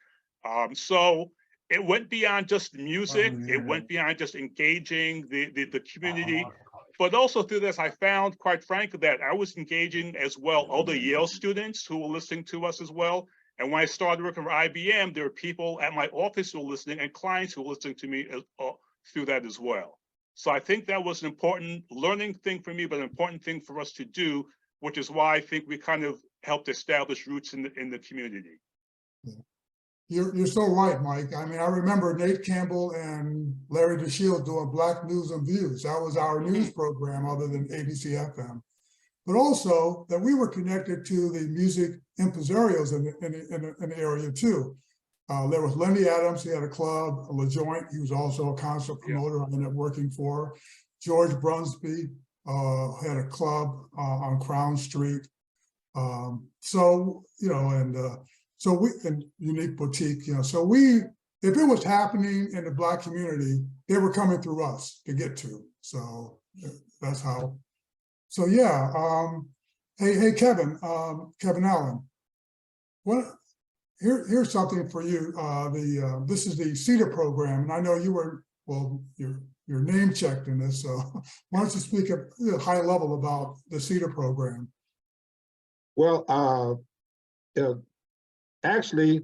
So it went beyond just music. It went beyond just engaging the community. But also through this, I found, quite frankly, that I was engaging as well other Yale students who were listening to us as well. And when I started working for IBM, there were people at my office who were listening, and clients who were listening to me through that as well. So I think that was an important learning thing for me, but an important thing for us to do, which is why I think we kind of helped establish roots in the community. Yeah. You're so right, Mike. I mean, I remember Nate Campbell and Larry DeShields doing Black News and Views. That was our news program, other than ABC FM. But also that we were connected to the music impresarios in the area too. There was Lenny Adams, he had a club, LaJoint, he was also a concert promoter I ended up working for. George Brunsby had a club on Crown Street. So we, and Unique Boutique, so we, if it was happening in the Black community, they were coming through us to get to. So that's how. So yeah, hey Kevin, Kevin Allen, here's something for you. This is the CEDAR program, and I know you were, well, you're name checked in this. So why don't you speak at a high level about the CEDAR program? Well, actually,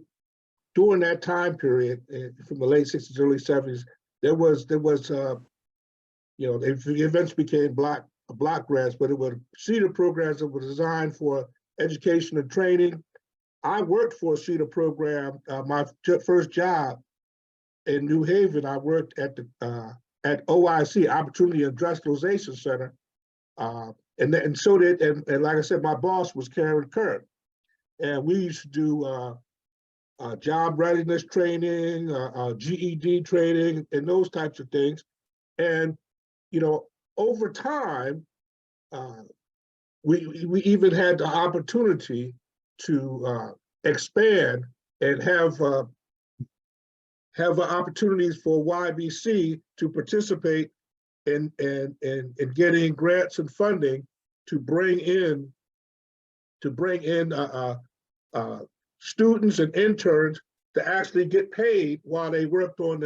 during that time period, from the late 60s, early 70s, there was the events became block grants, but it was CETA programs that were designed for education and training. I worked for a CETA program. My first job in New Haven, I worked at the at OIC, Opportunity Industrialization Center, and so did, and like I said, my boss was Karen Kerr, and we used to do job readiness training, GED training, and those types of things. And over time, we even had the opportunity to expand and have opportunities for YBC to participate in getting grants and funding to bring in students and interns to actually get paid while they worked on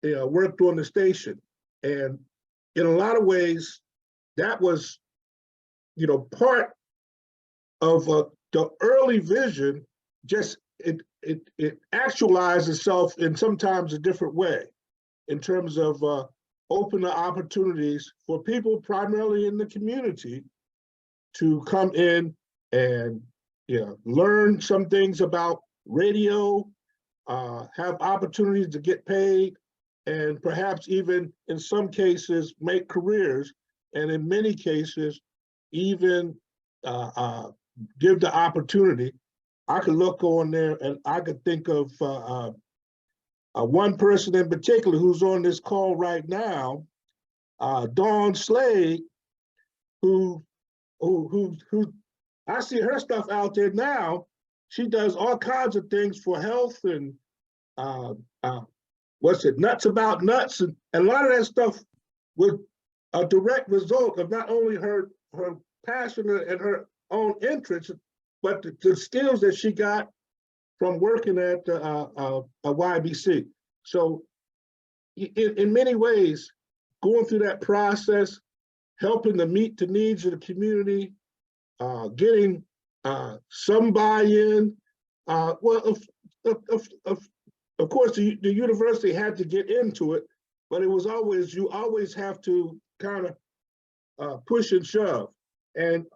the station. And in a lot of ways, that was part of the early vision. Just it actualized itself in sometimes a different way in terms of open opportunities for people primarily in the community to come in and learn some things about radio, have opportunities to get paid, and perhaps even in some cases make careers, and in many cases even give the opportunity. I could look on there and I could think of one person in particular who's on this call right now, Dawn Slade, who I see her stuff out there now. She does all kinds of things for health and Nuts About Nuts, and a lot of that stuff was a direct result of not only her passion and her own interest, but the skills that she got from working at a YBC. So in many ways, going through that process, helping to meet the needs of the community, getting some buy-in. Well, of course, the university had to get into it, but it was always, you always have to kind of push and shove. And,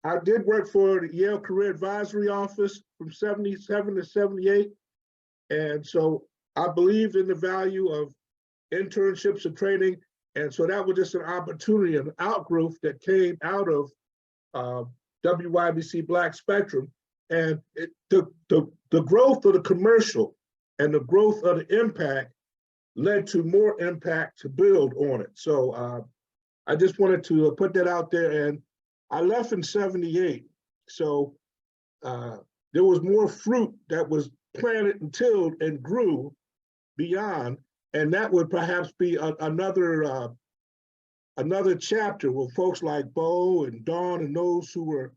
I did work for the Yale Career Advisory Office from 77 to 78. And so I believe in the value of internships and training. And so that was just an opportunity, an outgrowth that came out of WYBC Black Spectrum. And the growth of the commercial and the growth of the impact led to more impact to build on it. So I just wanted to put that out there. And I left in 78. So there was more fruit that was planted and tilled and grew beyond. And that would perhaps be another chapter with folks like Bo and Dawn and those who were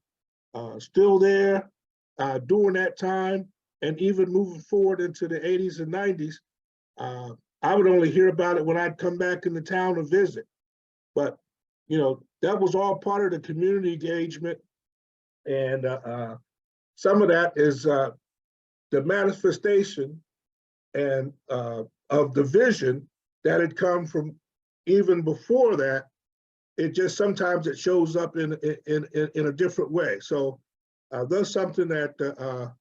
still there during that time, and even moving forward into the 80s and 90s. I would only hear about it when I'd come back in the town to visit. But, that was all part of the community engagement. And some of that is the manifestation and of the vision that had come from even before that. It just sometimes it shows up in a different way. So that's something that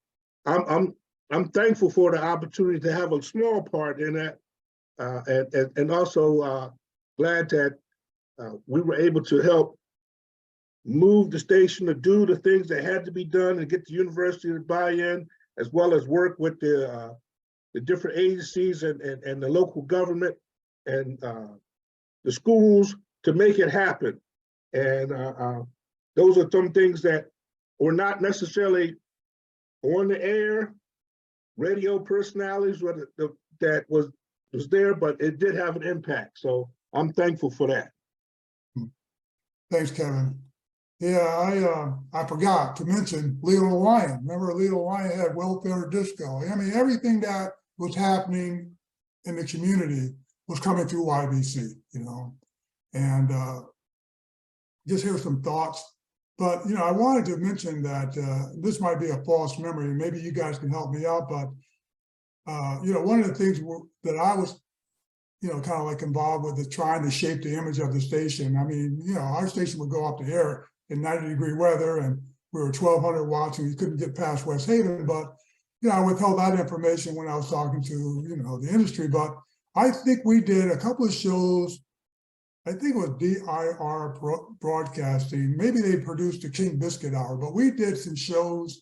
I'm thankful for the opportunity to have a small part in that, and also glad that we were able to help move the station to do the things that had to be done and get the university to buy in, as well as work with the different agencies and the local government and the schools to make it happen. And those are some things that were not necessarily on the air, radio personalities that was there, but it did have an impact. So I'm thankful for that. Thanks, Kevin. Yeah, I forgot to mention Leo Lyon. Remember, Leo Lyon had welfare disco. I mean, everything that was happening in the community was coming through YBC, and just hear some thoughts But, I wanted to mention that this might be a false memory. Maybe you guys can help me out, but, one of the things that I was, kind of like involved with is trying to shape the image of the station. I mean, our station would go off the air in 90-degree weather, and we were 1,200 watts, and we couldn't get past West Haven. But, I withheld that information when I was talking to, the industry. But I think we did a couple of shows. I think it was DIR Broadcasting. Maybe they produced the King Biscuit Hour, but we did some shows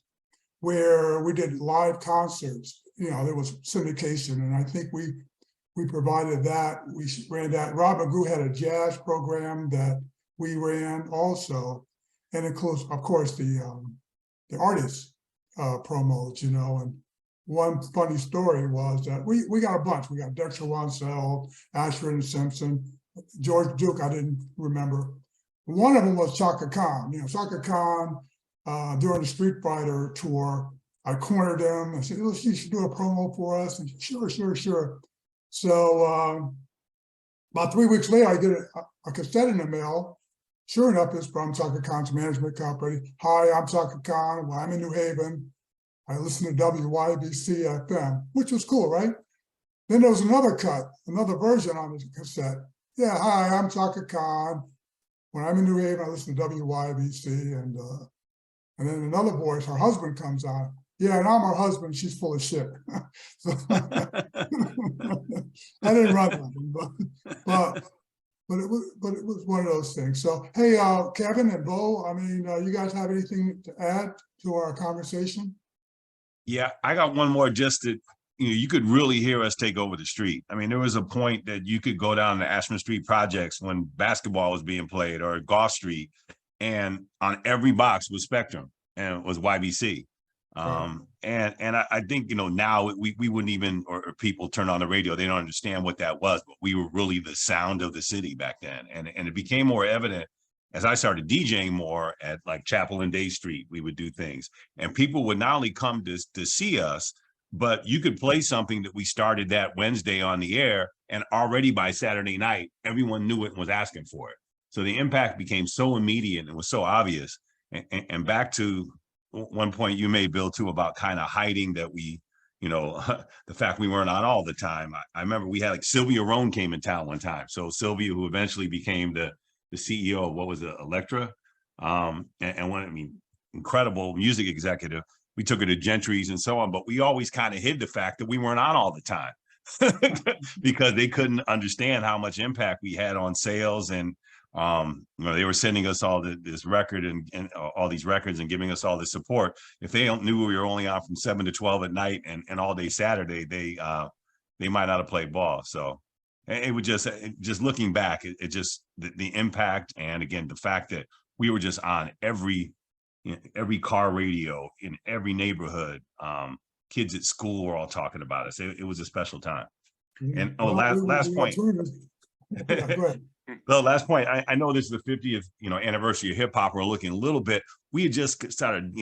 where we did live concerts. There was syndication, and I think we provided that. We ran that. Rob McGrew had a jazz program that we ran also, and of course, the artists promos. And one funny story was that we got a bunch. We got Dexter Wansell, Asher and Simpson, George Duke. I didn't remember. One of them was Chaka Khan. Chaka Khan during the Street Fighter tour. I cornered him. I said, "Oh, you should do a promo for us." And he said, sure. So about 3 weeks later, I get a cassette in the mail. Sure enough, it's from Chaka Khan's management company. "Hi, I'm Chaka Khan. Well, I'm in New Haven. I listen to WYBC FM," which was cool, right? Then there was another version on the cassette. "Yeah, hi, I'm Chaka Khan. When I'm in New Haven, I listen to WYBC." And then another voice, her husband, comes on. "Yeah, and I'm her husband. She's full of shit." So I didn't run that, but it was one of those things. So hey, Kevin and Bo, I mean, you guys have anything to add to our conversation? Yeah, I got one more just that, you could really hear us take over the street. I mean, there was a point that you could go down the Ashland Street projects when basketball was being played, or Gough Street, and on every box was Spectrum and it was YBC. And I think, now we wouldn't even, or people turn on the radio, they don't understand what that was, but we were really the sound of the city back then. And it became more evident as I started DJing more at like Chapel and Day Street. We would do things, and people would not only come to see us, but you could play something that we started that Wednesday on the air, and already by Saturday night, everyone knew it and was asking for it. So the impact became so immediate and was so obvious. And back to one point you made, Bill, too, about kind of hiding that we, the fact we weren't on all the time. I remember we had like Sylvia Rohn came in town one time. So Sylvia, who eventually became the CEO of, what was it, Elektra, incredible music executive. We took her to Gentry's and so on, but we always kind of hid the fact that we weren't on all the time because they couldn't understand how much impact we had on sales. And they were sending us all this record and all these records and giving us all this support. If they knew we were only on from 7 to 12 at night and all day Saturday, they might not have played ball. So it would just looking back, it just the impact, and again the fact that we were just on every car radio in every neighborhood. Kids at school were all talking about us. It was a special time. And last point. Yeah, go ahead. The last point, I know this is the 50th, anniversary of hip hop. We're looking a little bit, we had just started,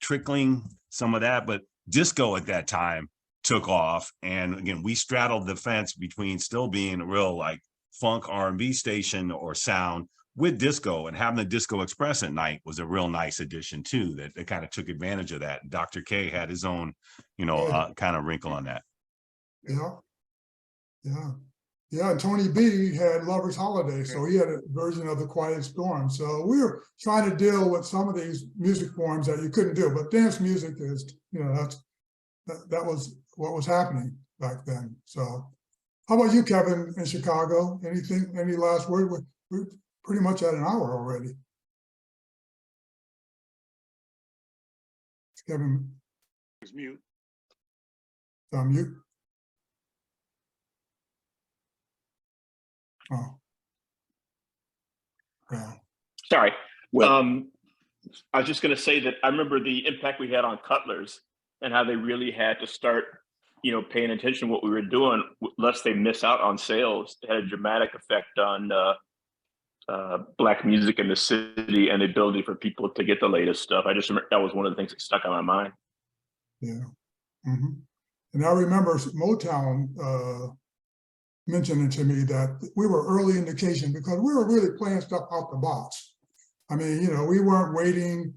trickling some of that, but disco at that time took off. And again, we straddled the fence between still being a real like funk R&B station or sound with disco, and having the Disco Express at night was a real nice addition too, that kind of took advantage of that. Dr. K had his own, kind of wrinkle on that. Yeah, and Tony B had Lover's Holiday, so he had a version of The Quiet Storm. So we were trying to deal with some of these music forms that you couldn't do, but dance music is, that was what was happening back then. So how about you, Kevin, in Chicago? Any last word? We're pretty much at an hour already. Kevin. It's mute. On mute. Oh. Yeah. Sorry. Well, I was just going to say that I remember the impact we had on Cutlers and how they really had to start, paying attention to what we were doing, lest they miss out on sales. It had a dramatic effect on Black music in the city and the ability for people to get the latest stuff. I just remember that was one of the things that stuck on my mind. Yeah. Mm-hmm. And I remember Motown mentioning to me that we were early indication, because we were really playing stuff out the box. I mean, you know, we weren't waiting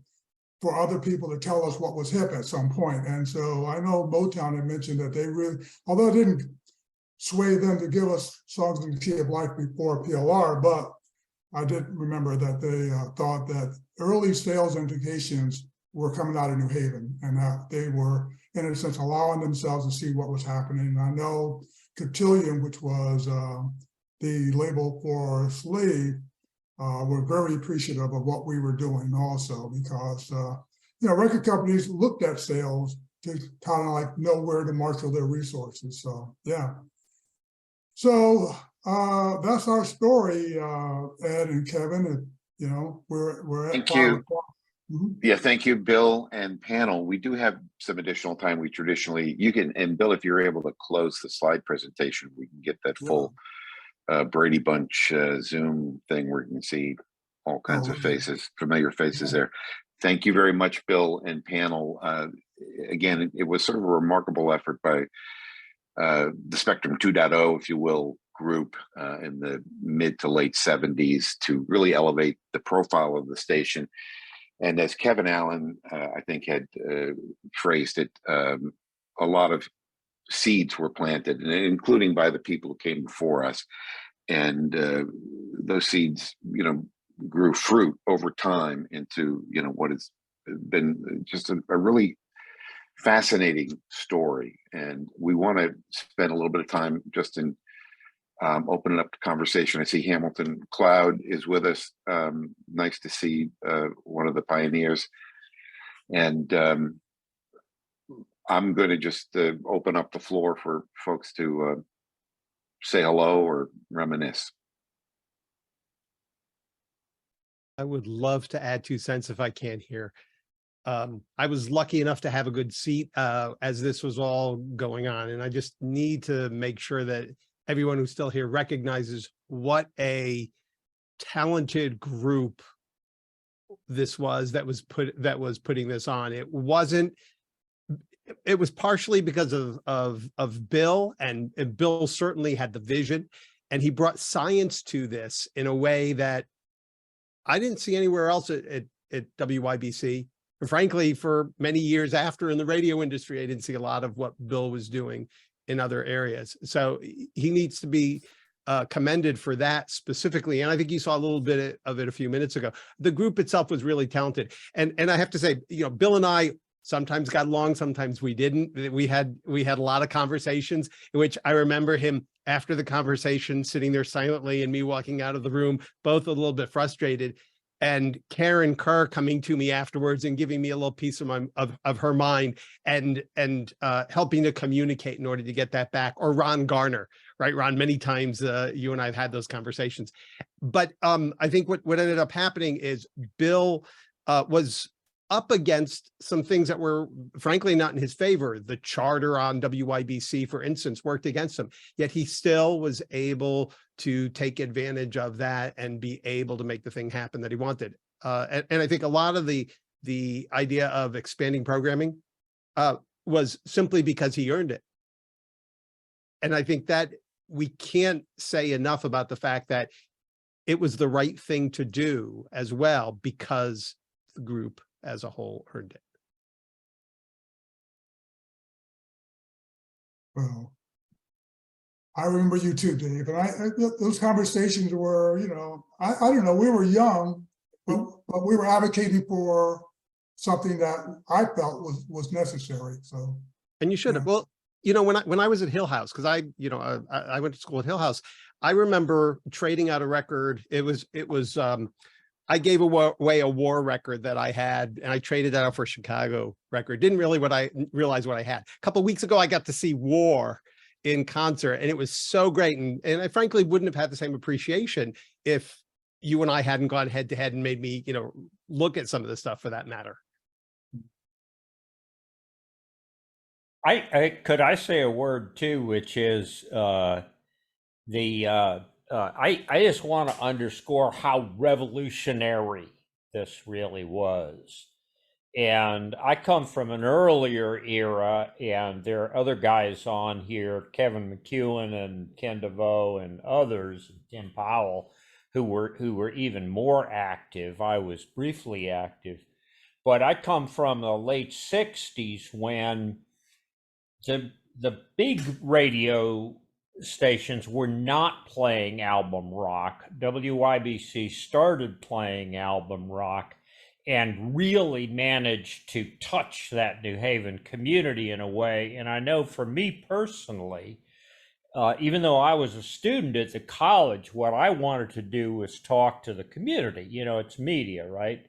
for other people to tell us what was hip at some point. And so I know Motown had mentioned that they really, although it didn't sway them to give us Songs in the Key of Life before PLR, but I did remember that they thought that early sales indications were coming out of New Haven, and that they were, in a sense, allowing themselves to see what was happening. And I know Cotillion, which was the label for Slave, were very appreciative of what we were doing also, because you know, record companies looked at sales to kind of like know where to marshal their resources. So yeah. So that's our story, Ed and Kevin. You know, we're at Thank 5 you. o'clock. Mhm. Yeah, thank you, Bill and panel. We do have some additional time. We traditionally, you can, and Bill, if you're able to close the slide presentation, we can get that full Brady Bunch Zoom thing where you can see all kinds of faces, familiar faces there. Thank you very much, Bill and panel. Again, it was sort of a remarkable effort by the Spectrum 2.0, if you will, group in the mid to late 70s to really elevate the profile of the station. And as Kevin Allen, I think, had phrased it, a lot of seeds were planted, and including by the people who came before us. And those seeds, you know, grew fruit over time into, you know, what has been just a really fascinating story. And we want to spend a little bit of time just in opening up the conversation. I see Hamilton Cloud is with us. Nice to see one of the pioneers. And I'm going to just open up the floor for folks to say hello or reminisce. I would love to add 2 cents if I can here. I was lucky enough to have a good seat as this was all going on. And I just need to make sure that everyone who's still here recognizes what a talented group this was that was putting this on. It was partially because of Bill, and Bill certainly had the vision, and he brought science to this in a way that I didn't see anywhere else at WYBC. And frankly, for many years after in the radio industry, I didn't see a lot of what Bill was doing in other areas. So he needs to be commended for that specifically. And I think you saw a little bit of it a few minutes ago. The group itself was really talented. And I have to say, you know, Bill and I sometimes got along, sometimes we didn't. We had a lot of conversations in which I remember him after the conversation sitting there silently and me walking out of the room, both a little bit frustrated. And Karen Kerr coming to me afterwards and giving me a little piece of her mind and helping to communicate in order to get that back. Or Ron Garner, right? Ron, many times you and I have had those conversations. But I think what ended up happening is Bill was up against some things that were frankly not in his favor. The charter on WYBC, for instance, worked against him, yet he still was able to take advantage of that and be able to make the thing happen that he wanted. And I think a lot of the idea of expanding programming was simply because he earned it. And I think that we can't say enough about the fact that it was the right thing to do as well, because the group as a whole earned it. Well, I remember you too, Dave. And those conversations were, you know, I don't know, we were young, but we were advocating for something that I felt was necessary. So, and you should have. Well, you know, when I was at Hill House, because I went to school at Hill House, I remember trading out a record. It was I gave away a War record that I had, and I traded that out for a Chicago record. Didn't really realize what I had. A couple of weeks ago, I got to see War in concert, and it was so great. And I frankly wouldn't have had the same appreciation if you and I hadn't gone head to head and made me, you know, look at some of this stuff for that matter. Could I say a word too, which is I just want to underscore how revolutionary this really was. And I come from an earlier era, and there are other guys on here, Kevin McEwen and Ken DeVoe and others, Tim Powell, who were even more active. I was briefly active, but I come from the late 60s when the big radio stations were not playing album rock. WYBC started playing album rock and really managed to touch that New Haven community in a way. And I know for me personally, even though I was a student at the college, what I wanted to do was talk to the community. You know, it's media, right?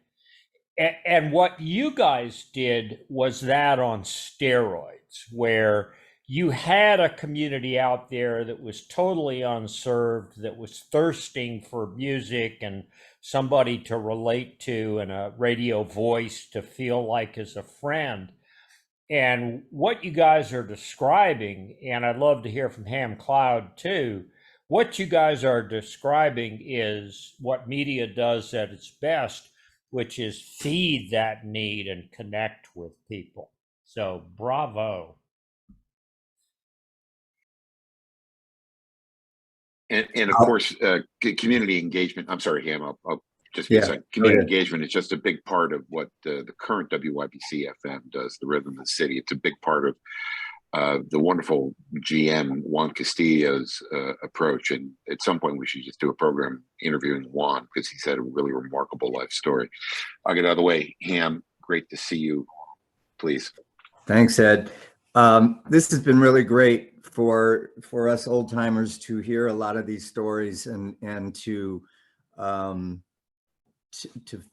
And what you guys did was that on steroids, where you had a community out there that was totally unserved, that was thirsting for music and somebody to relate to and a radio voice to feel like as a friend. And what you guys are describing, and I'd love to hear from Ham Cloud too, what you guys are describing is what media does at its best, which is feed that need and connect with people. So bravo. And of course, community engagement. I'm sorry, Ham. I'll just be a second. Community engagement is just a big part of what the current WYBC FM does. The Rhythm of the City. It's a big part of the wonderful GM Juan Castillo's approach. And at some point, we should just do a program interviewing Juan because he's had a really remarkable life story. I'll get out of the way. Ham, great to see you. Please. Thanks, Ed. This has been really great for us old timers to hear a lot of these stories and to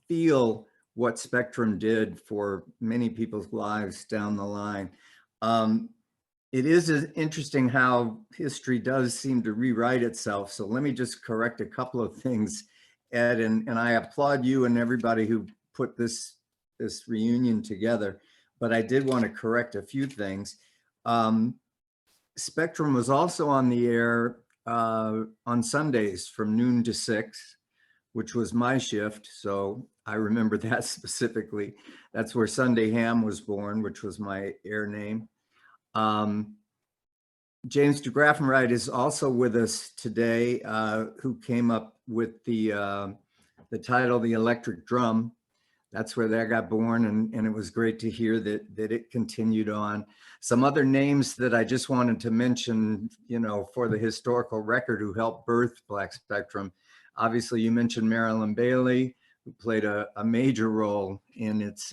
feel what Spectrum did for many people's lives down the line. It is interesting how history does seem to rewrite itself. So let me just correct a couple of things, Ed, and I applaud you and everybody who put this reunion together. But I did want to correct a few things. Spectrum was also on the air on Sundays from noon to 6, which was my shift. So I remember that specifically. That's where Sunday Ham was born, which was my air name. James DeGraffenreid is also with us today, who came up with the title, The Electric Drum. That's where that got born, and it was great to hear that it continued on. Some other names that I just wanted to mention, you know, for the historical record, who helped birth Black Spectrum. Obviously, you mentioned Marilyn Bailey, who played a major role in its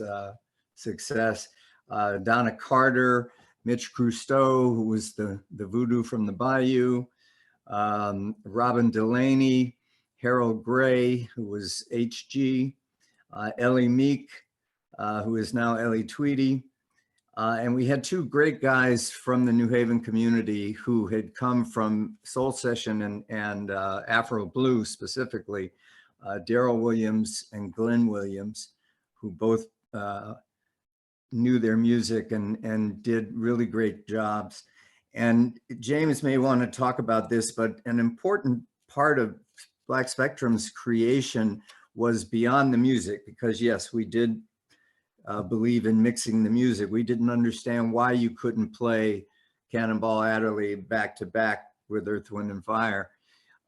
success. Donna Carter, Mitch Cousteau, who was the voodoo from the Bayou, Robin Delaney, Harold Gray, who was HG, Ellie Meek, who is now Ellie Tweedy. And we had two great guys from the New Haven community who had come from Soul Session and Afro Blue specifically, Daryl Williams and Glenn Williams, who both knew their music and did really great jobs. And James may want to talk about this, but an important part of Black Spectrum's creation was beyond the music, because yes, we did believe in mixing the music. We didn't understand why you couldn't play Cannonball Adderley back to back with Earth, Wind and Fire.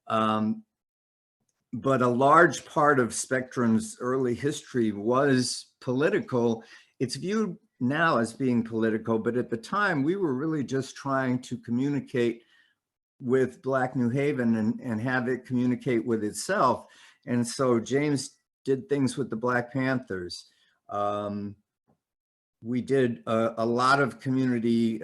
But a large part of Spectrum's early history was political. It's viewed now as being political, but at the time we were really just trying to communicate with Black New Haven and have it communicate with itself. And so James did things with the Black Panthers. We did a lot of community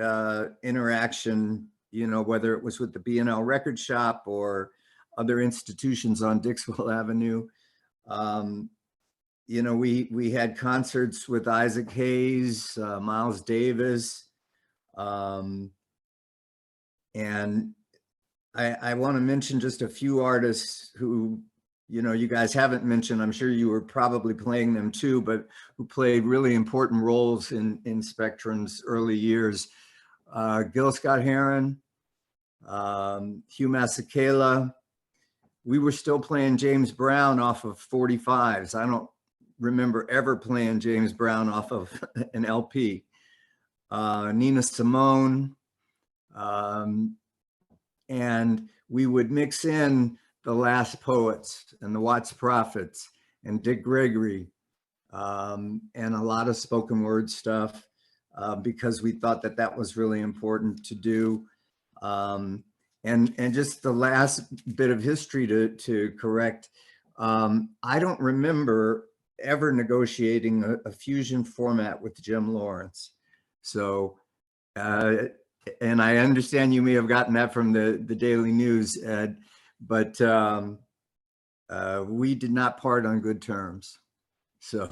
interaction, you know, whether it was with the B&L Record Shop or other institutions on Dixwell Avenue. You know, we had concerts with Isaac Hayes, Miles Davis, and I want to mention just a few artists who, you know, you guys haven't mentioned. I'm sure you were probably playing them too, but who played really important roles in Spectrum's early years. Gil Scott-Heron, Hugh Masekela. We were still playing James Brown off of 45s. I don't remember ever playing James Brown off of an LP. Nina Simone. And we would mix in the Last Poets and the Watts Prophets and Dick Gregory, and a lot of spoken word stuff, because we thought that that was really important to do. And just the last bit of history to correct, I don't remember ever negotiating a fusion format with Jim Lawrence. So, and I understand you may have gotten that from the Daily News, Ed, but we did not part on good terms. So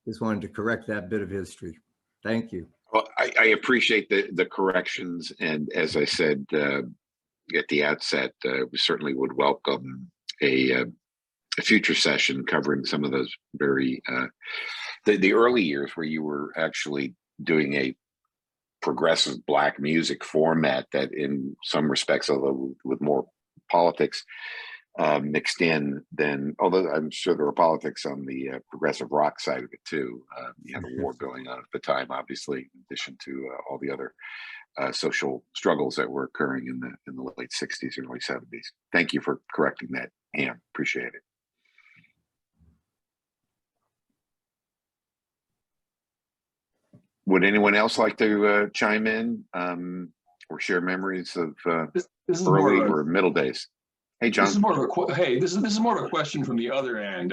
just wanted to correct that bit of history. Thank you. Well, I appreciate the corrections. And as I said at the outset, we certainly would welcome a future session covering some of those very, the early years where you were actually doing a progressive Black music format that in some respects, although with more politics mixed in than, although I'm sure there were politics on the progressive rock side of it too. You had a war going on at the time, obviously, in addition to all the other social struggles that were occurring in the late 60s and early 70s. Thank you for correcting that, Ham. Appreciate it. Would anyone else like to chime in or share memories of This is early more of a, or middle days? Hey, John. This is more of a hey. This is more of a question from the other end.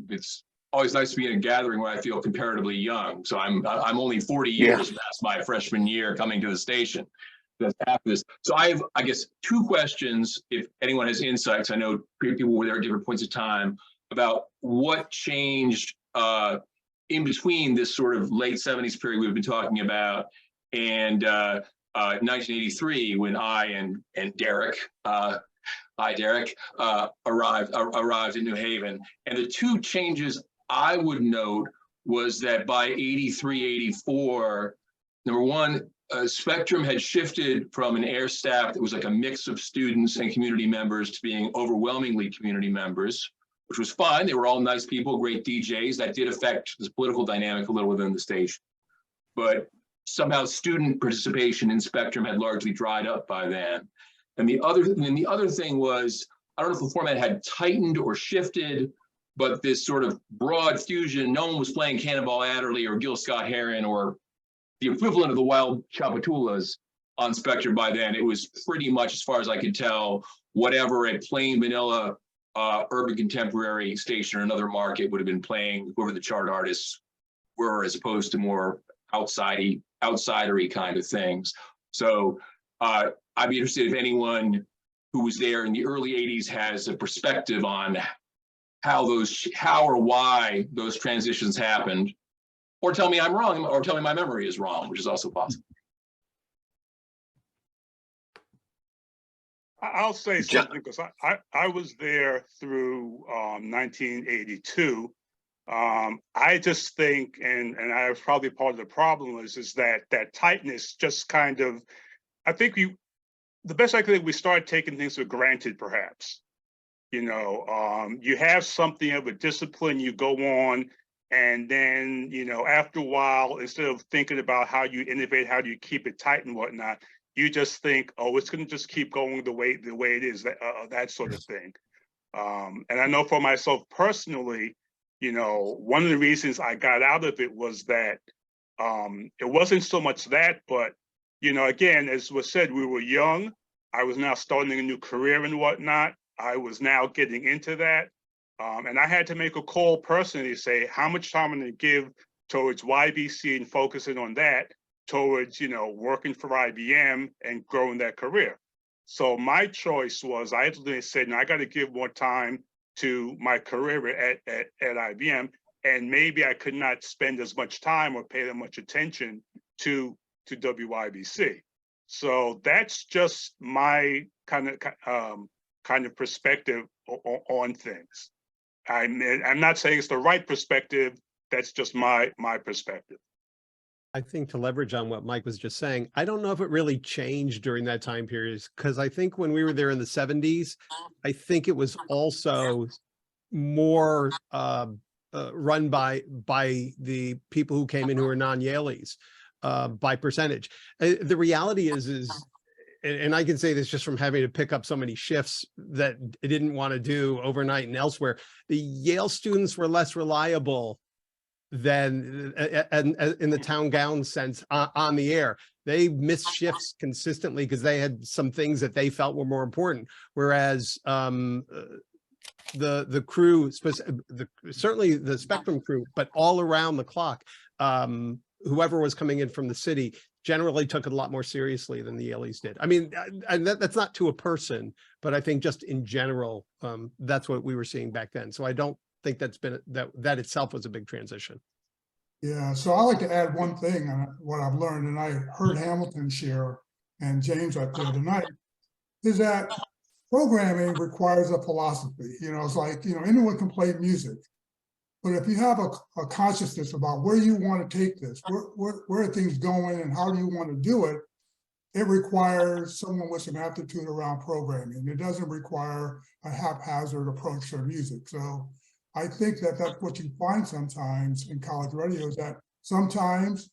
It's always nice to be in a gathering where I feel comparatively young. So I'm only 40 years past my freshman year coming to the station. That's after this. So I have, I guess, two questions. If anyone has insights, I know people were there at different points of time about what changed in between this sort of late 70s period we've been talking about and 1983 when I and Derek. Hi, Derek, arrived in New Haven. And the two changes I would note was that by 83, 84, number one, Spectrum had shifted from an air staff that was like a mix of students and community members to being overwhelmingly community members, which was fine. They were all nice people, great DJs. That did affect the political dynamic a little within the station. But somehow student participation in Spectrum had largely dried up by then. And the other thing was, I don't know if the format had tightened or shifted, but this sort of broad fusion, no one was playing Cannonball Adderley or Gil Scott-Heron or the equivalent of the Wild Chapatulas on Spectrum by then. It was pretty much, as far as I could tell, whatever a plain vanilla urban contemporary station or another market would have been playing, whoever the chart artists were, as opposed to more outsidery kind of things. So I'd be interested if anyone who was there in the early 80s has a perspective on how or why those transitions happened, or tell me I'm wrong, or tell me my memory is wrong, which is also possible. I'll say something because I was there through 1982. I just think, and I probably part of the problem is that tightness just kind of, I think the best I could think, we started taking things for granted, perhaps. You know, you have something of a discipline, you go on, and then, you know, after a while, instead of thinking about how you innovate, how do you keep it tight and whatnot, you just think, oh, it's going to just keep going the way it is, that sort of thing. And I know for myself personally, you know, one of the reasons I got out of it was that it wasn't so much that, but, you know, again, as was said, we were young. I was now starting a new career and whatnot. I was now getting into that. And I had to make a call personally to say how much time I'm going to give towards YBC and focusing on that, towards, you know, working for IBM and growing that career. So my choice was, I said, no, I got to give more time to my career at IBM. And maybe I could not spend as much time or pay that much attention to WYBC. So that's just my kind of perspective on things. I'm not saying it's the right perspective. That's just my perspective. I think to leverage on what Mike was just saying, I don't know if it really changed during that time period, because I think when we were there in the 70s, I think it was also more run by the people who came in who are non-Yaleys by percentage. The reality is and I can say this just from having to pick up so many shifts that I didn't want to do overnight and elsewhere, the Yale students were less reliable than in the town gown sense on the air. They missed shifts consistently because they had some things that they felt were more important. Whereas the crew, certainly the Spectrum crew, but all around the clock, whoever was coming in from the city generally took it a lot more seriously than the Yaleys did. I mean, and that's not to a person, but I think just in general, that's what we were seeing back then. So I don't think that's been, that itself was a big transition. Yeah, so I like to add one thing on what I've learned, and I heard Hamilton share and James up there tonight, is that programming requires a philosophy. You know, it's like, you know, anyone can play music, but if you have a consciousness about where you want to take this, where are things going and how do you want to do it, it requires someone with some aptitude around programming. It doesn't require a haphazard approach to music. So I think that that's what you find sometimes in college radio, is that sometimes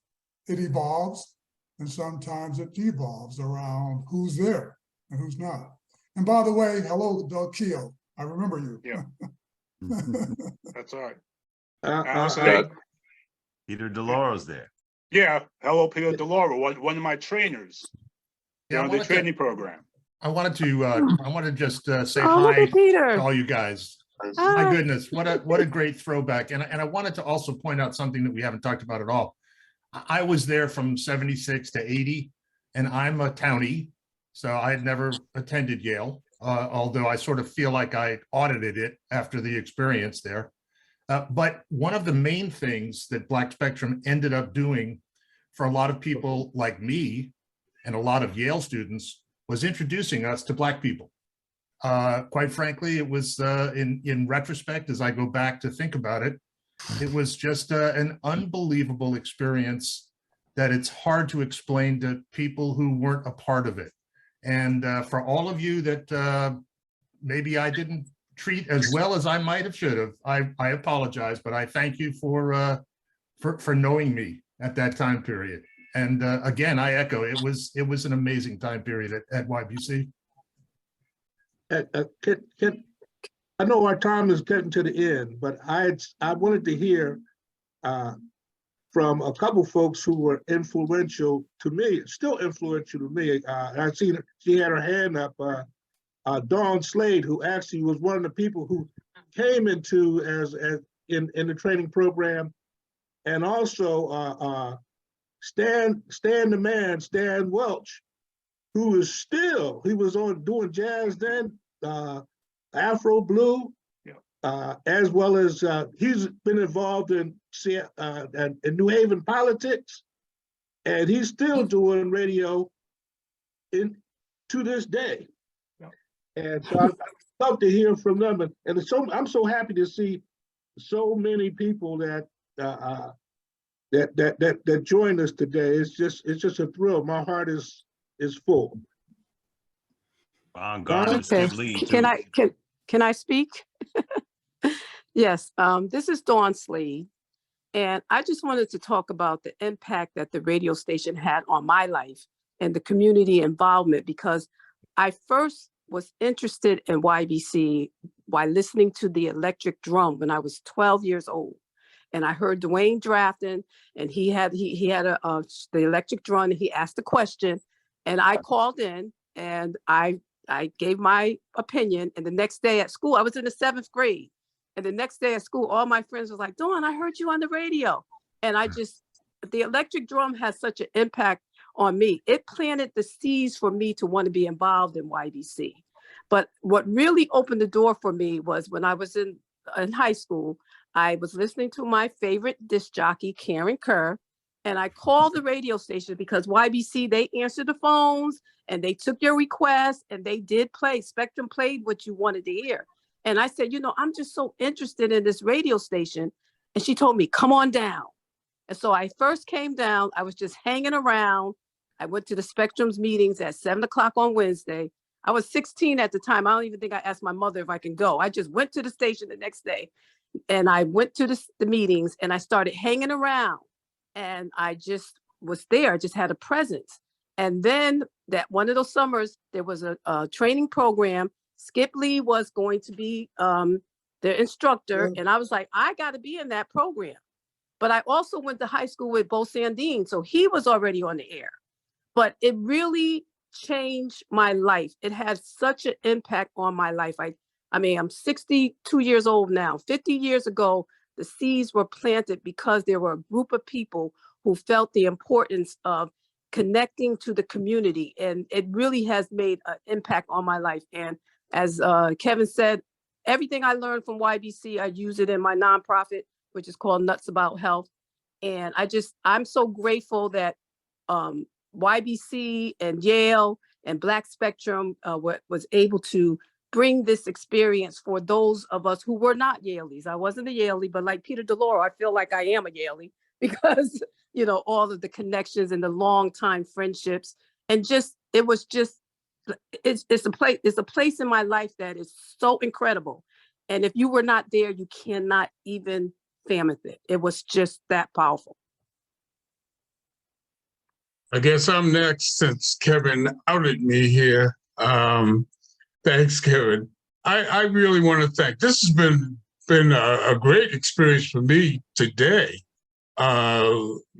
it evolves and sometimes it devolves around who's there and who's not. And by the way, hello, Doug Keel. I remember you. Yeah. That's all right. I- Peter DeLauro's there. Yeah, hello, Peter DeLauro, one of my trainers. Yeah, On the training program. I wanted to just say hi to all you guys. My goodness, what a great throwback. And I wanted to also point out something that we haven't talked about at all. I was there from 76 to 80, and I'm a townie, so I had never attended Yale, although I sort of feel like I audited it after the experience there. But one of the main things that Black Spectrum ended up doing for a lot of people like me and a lot of Yale students was introducing us to Black people. Quite frankly, it was in retrospect, as I go back to think about it, it was just an unbelievable experience that it's hard to explain to people who weren't a part of it. And for all of you that maybe I didn't treat as well as I might have should have, I apologize, but I thank you for knowing me at that time period. And again, I echo, it was an amazing time period at YBC. I know our time is getting to the end, but I wanted to hear from a couple folks who were influential to me, still influential to me. I seen she had her hand up. Dawn Slade, who actually was one of the people who came into in the training program, and also Stan the Man, Stan Welch, who is still, he was doing jazz then, Afro Blue, as well as he's been involved in New Haven politics, and he's still doing radio to this day. And so I'd love to hear from them. And I'm so happy to see so many people that joined us today. It's just a thrill. My heart is full. Okay. Can I speak? Yes. This is Dawn Slade, and I just wanted to talk about the impact that the radio station had on my life and the community involvement, because I first was interested in YBC by listening to the electric drum when I was 12 years old. And I heard Dwayne Drafton, and he had the electric drum, and he asked a question, and I called in and I gave my opinion. And the next day at school, I was in the 7th grade. And the next day at school, all my friends was like, Dawn, I heard you on the radio. And the electric drum has such an impact on me. It planted the seeds for me to want to be involved in YBC. But what really opened the door for me was when I was in high school, I was listening to my favorite disc jockey, Karen Kerr, and I called the radio station because YBC, they answered the phones and they took your requests and they did play. Spectrum played what you wanted to hear. And I said, I'm just so interested in this radio station. And she told me, come on down. And so I first came down. I was just hanging around. I went to the Spectrum's meetings at 7 o'clock on Wednesday. I was 16 at the time. I don't even think I asked my mother if I can go. I just went to the station the next day, and I went to the meetings, and I started hanging around, and I just was there. I just had a presence. And then that one of those summers, there was a training program. Skip Lee was going to be the instructor. And I was like, I got to be in that program. But I also went to high school with Bo Sandine. So he was already on the air. But it really changed my life. It had such an impact on my life. I mean, I'm 62 years old now. 50 years ago, the seeds were planted because there were a group of people who felt the importance of connecting to the community. And it really has made an impact on my life. And as Kevin said, everything I learned from YBC, I use it in my nonprofit, which is called Nuts About Health. And I'm so grateful that YBC and Yale and Black Spectrum was able to bring this experience for those of us who were not Yaleys. I wasn't a Yalie, but like Peter DeLauro, I feel like I am a Yalie because, you know, all of the connections and the long time friendships, and it's a place in my life that is so incredible. And if you were not there, you cannot even fathom it. It was just that powerful. I guess I'm next since Kevin outed me here. Thanks, Kevin. I really want to thank. This has been a great experience for me today.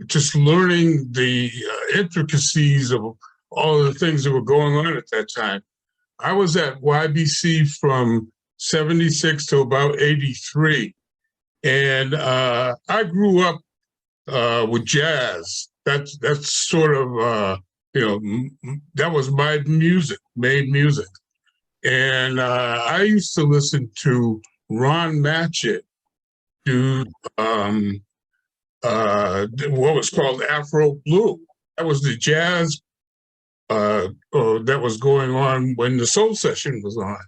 Just learning the intricacies of all of the things that were going on at that time. I was at YBC from 76 to about 83. And I grew up with jazz. That's sort of, that was my music, made music. And I used to listen to Ron Matchett do what was called Afro Blue. That was the jazz that was going on when the Soul Session was on.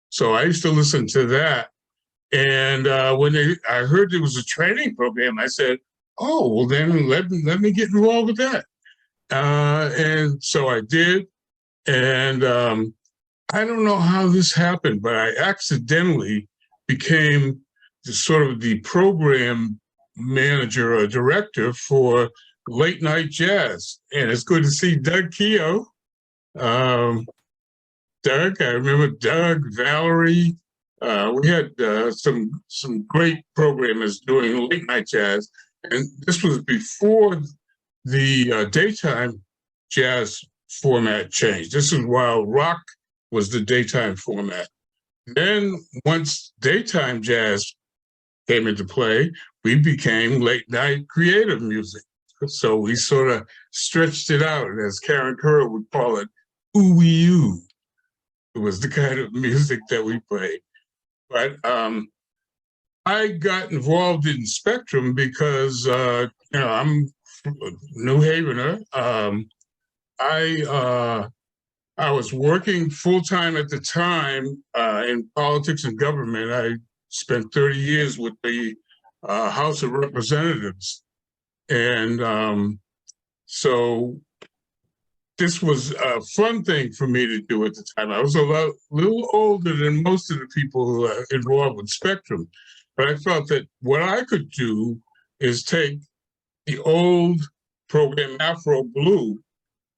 So I used to listen to that. And when I heard there was a training program, I said, oh, well, then let me get involved with that. And so I did. And I don't know how this happened, but I accidentally became the program manager or director for Late Night Jazz. And it's good to see Doug Keogh. Doug, I remember Doug, Valerie. We had some great programmers doing Late Night Jazz. And this was before the daytime jazz format changed. This is while rock was the daytime format. Then once daytime jazz came into play, we became late night creative music. So we sort of stretched it out, as Karen Kerr would call it, ooh-wee-oo. It was the kind of music that we played. But I got involved in Spectrum because, I'm a New Havener. I was working full-time at the time in politics and government. I spent 30 years with the House of Representatives. And so this was a fun thing for me to do at the time. I was a little older than most of the people who are involved with Spectrum, but I felt that what I could do is take the old program Afro Blue,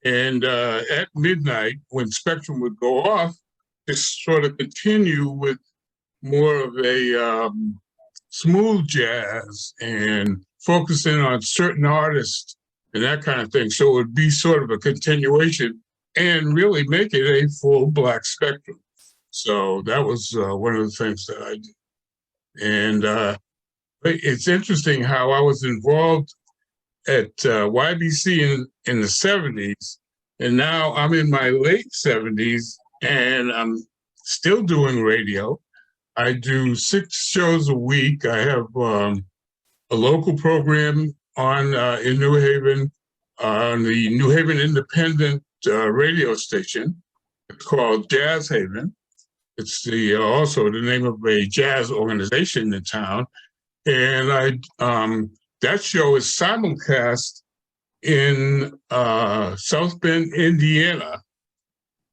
and at midnight, when Spectrum would go off, just sort of continue with more of a smooth jazz and focusing on certain artists and that kind of thing. So it would be sort of a continuation and really make it a full Black Spectrum. So that was one of the things that I did. And it's interesting how I was involved at YBC in the 70s, and now I'm in my late 70s, and I'm still doing radio. I do 6 shows a week. I have a local program on in New Haven, on the New Haven Independent radio station. It's called Jazz Haven. It's also the name of a jazz organization in town. And that show is simulcast in South Bend, Indiana,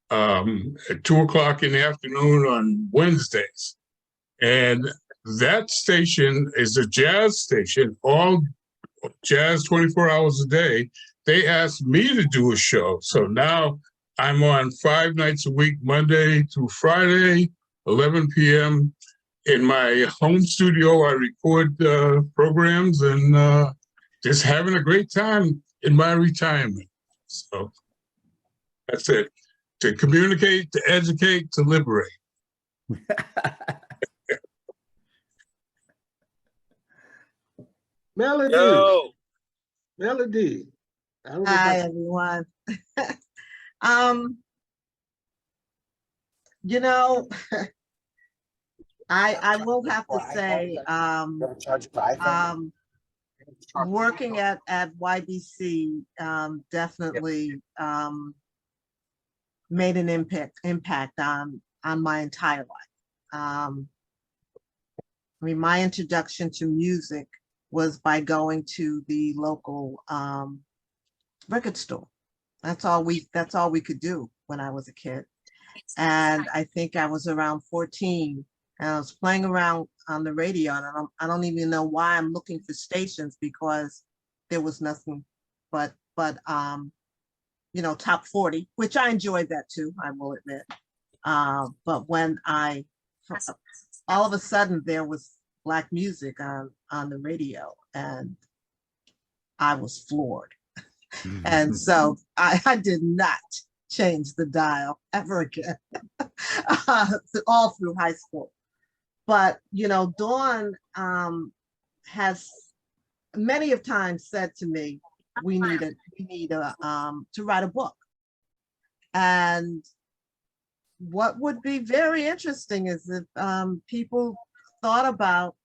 at 2:00 in the afternoon on Wednesdays. And that station is a jazz station, all jazz 24 hours a day. they asked me to do a show. So now I'm on 5 nights a week, Monday through Friday, 11 p.m. In my home studio. I record programs and just having a great time in my retirement. So that's it. To communicate, to educate, to liberate. Melody. Yo. Melody. Hi, everyone. You know, I will have to say, working at YBC definitely made an impact on my entire life. I mean, my introduction to music was by going to the local record store. That's all we could do when I was a kid. And I think I was around 14 and I was playing around on the radio, and I don't even know why I'm looking for stations, because there was nothing but you know, top 40, which I enjoyed that too, I will admit. But when all of a sudden there was Black music on the radio, and I was floored. And so I did not change the dial ever again, all through high school. But, you know, Dawn has many of times said to me, we need to write a book. And what would be very interesting is if people thought about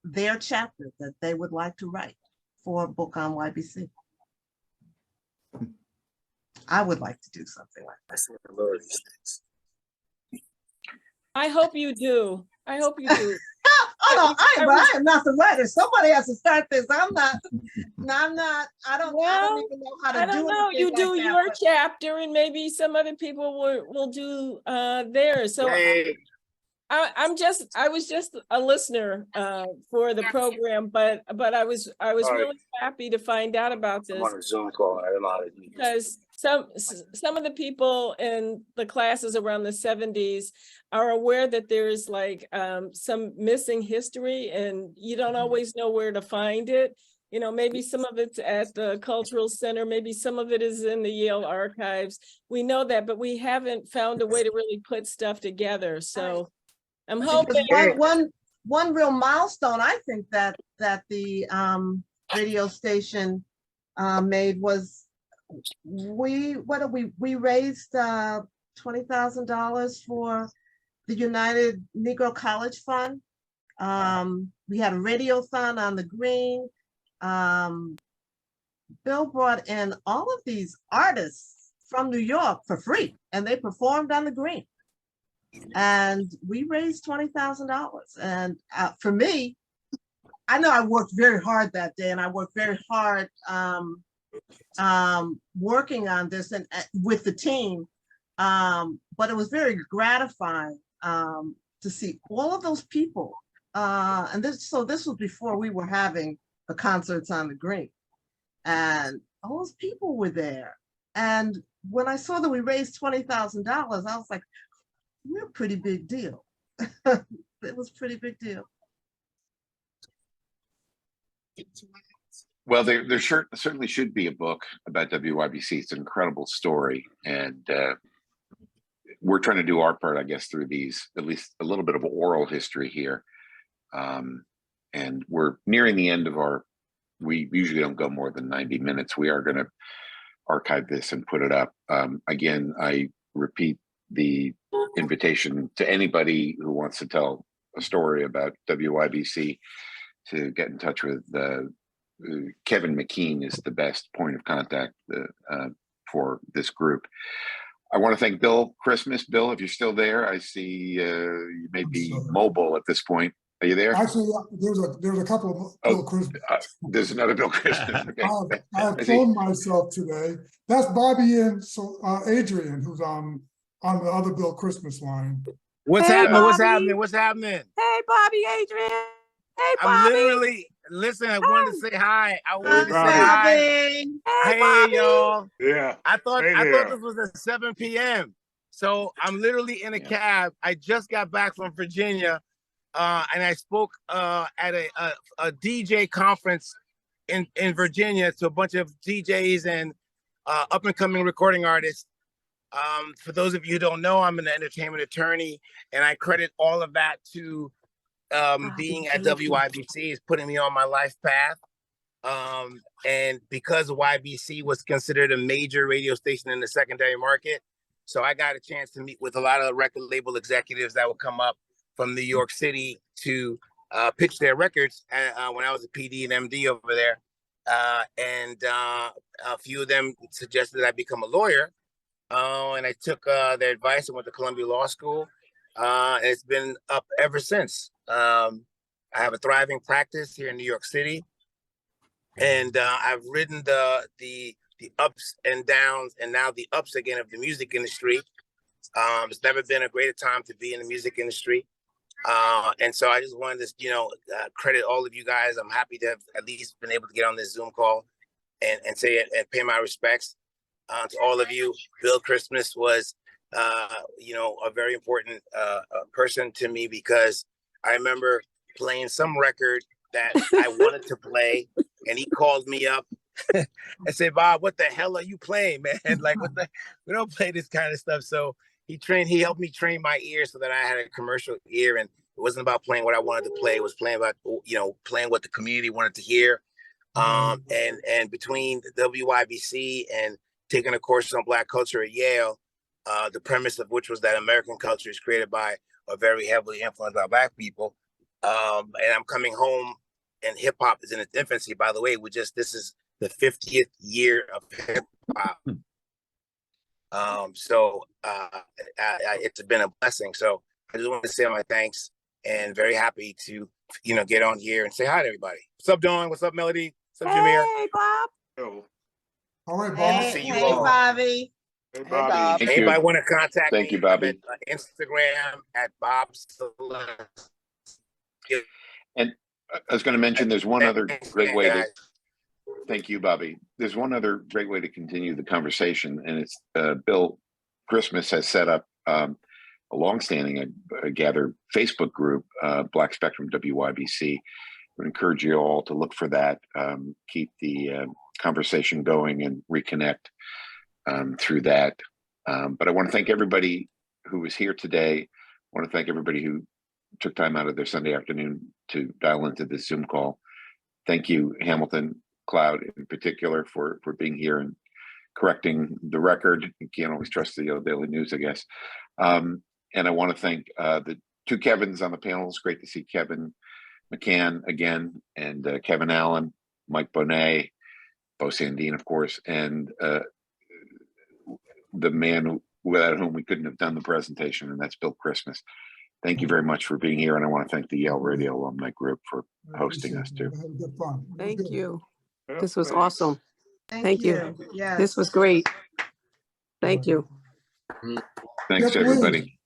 their chapter that they would like to write for a book on YBC. I would like to do something like that. I hope you do. I hope you do. Oh, no, I am not the writer. Somebody has to start this. I'm not. I don't even know how to do it. I don't know. You do like your chapter, and maybe some other people will do theirs. So I was just a listener for the program, but I was really happy to find out about this. I'm on a Zoom call. I don't know how to do this. Because some of the people in the classes around the 70s are aware that there's like some missing history, and you don't always know where to find it. You know, maybe some of it's at the Cultural Center, maybe some of it is in the Yale archives. We know that, but we haven't found a way to really put stuff together. So I'm hoping one real milestone I think that the radio station made was we raised $20,000 for the United Negro College Fund. We had a radiothon on the Green. Bill brought in all of these artists from New York for free, and they performed on the Green. And we raised $20,000. And for me, I know I worked very hard that day, and I worked very hard working on this and with the team. But it was very gratifying to see all of those people. And this was before we were having the concerts on the Green, and all those people were there. And when I saw that we raised $20,000, I was like, we're a pretty big deal. It was a pretty big deal. Well, there certainly should be a book about WYBC. It's an incredible story, and we're trying to do our part, I guess, through these, at least a little bit of oral history here. And we're nearing the end of we usually don't go more than 90 minutes. We are going to archive this and put it up. Again, I repeat the invitation to anybody who wants to tell a story about WYBC to get in touch with Kevin McKean is the best point of contact for this group. I want to thank Bill Christmas. Bill, if you're still there, I see you may be mobile at this point. Are you there? Actually, there's a couple of Bill Christmas. There's another Bill Christmas. Okay. I have phoned myself today. That's Bobby and Adrian, who's on the other Bill Christmas line. What's happening? What's happening? Hey, Bobby, Adrian. Hey, Bobby. I'm listen, I wanted to say hi. I Hey, wanted to say Bobby. hi. Hey, y'all. Yeah. I thought Hey there. this was at 7 p.m. So I'm literally in a cab. I just got back from Virginia, and I spoke at a DJ conference in Virginia to a bunch of DJs and up and coming recording artists. For those of you who don't know, I'm an entertainment attorney, and I credit all of that to being at WYBC is putting me on my life path. And because YBC was considered a major radio station in the secondary market, so I got a chance to meet with a lot of record label executives that would come up from New York City to pitch their records when I was a PD and MD over there. And a few of them suggested I become a lawyer. And I took their advice and went to Columbia Law School. And it's been up ever since. I have a thriving practice here in New York City. And I've ridden the ups and downs, and now the ups again of the music industry. It's never been a greater time to be in the music industry. And so I just wanted to, credit all of you guys. I'm happy to have at least been able to get on this Zoom call and say it and pay my respects to all of you. Bill Christmas was, a very important person to me, because I remember playing some record that I wanted to play, and he called me up and said, "Bob, what the hell are you playing, man? Like, we don't play this kind of stuff." So he helped me train my ear so that I had a commercial ear, and it wasn't about playing what I wanted to play. It was playing about, playing what the community wanted to hear. And between the WYBC and taking a course on Black culture at Yale, the premise of which was that American culture is created by or very heavily influenced by Black people. And I'm coming home, and hip hop is in its infancy. By the way, this is the 50th year of hip hop. So it's been a blessing. So I just want to say my thanks, and very happy to, get on here and say hi to everybody. What's up, Dawn? What's up, Melody? What's up, Jameer? Hey, Bob. Yo. All right, Bob. See you Hey, all. Bobby. Hey, Bobby. Thank you. Anybody want to contact Thank me? you, Bobby. I'm at Instagram at Bob Celeste. And I was going to mention there's one other great way to. Guys. Thank you, Bobby. There's one other great way to continue the conversation, and it's Bill Christmas has set up a longstanding, I gather, Facebook group, Black Spectrum WYBC. I would encourage you all to look for that, keep the conversation going, and reconnect through that. But I want to thank everybody who was here today. I want to thank everybody who took time out of their Sunday afternoon to dial into this Zoom call. Thank you, Hamilton Cloud in particular, for being here and correcting the record. You can't always trust the Daily News, I guess. And I want to thank the two Kevins on the panel. It's great to see Kevin McCann again, and Kevin Allen, Mike Bonet, Bo Sandine, of course, and the man without whom we couldn't have done the presentation, and that's Bill Christmas. Thank you very much for being here, and I want to thank the Yale Radio Alumni Group for hosting us too. Had good fun. Thank you. Yeah, This was thanks. awesome. Thank you. Yes. This was great. Thank you. Thanks to everybody.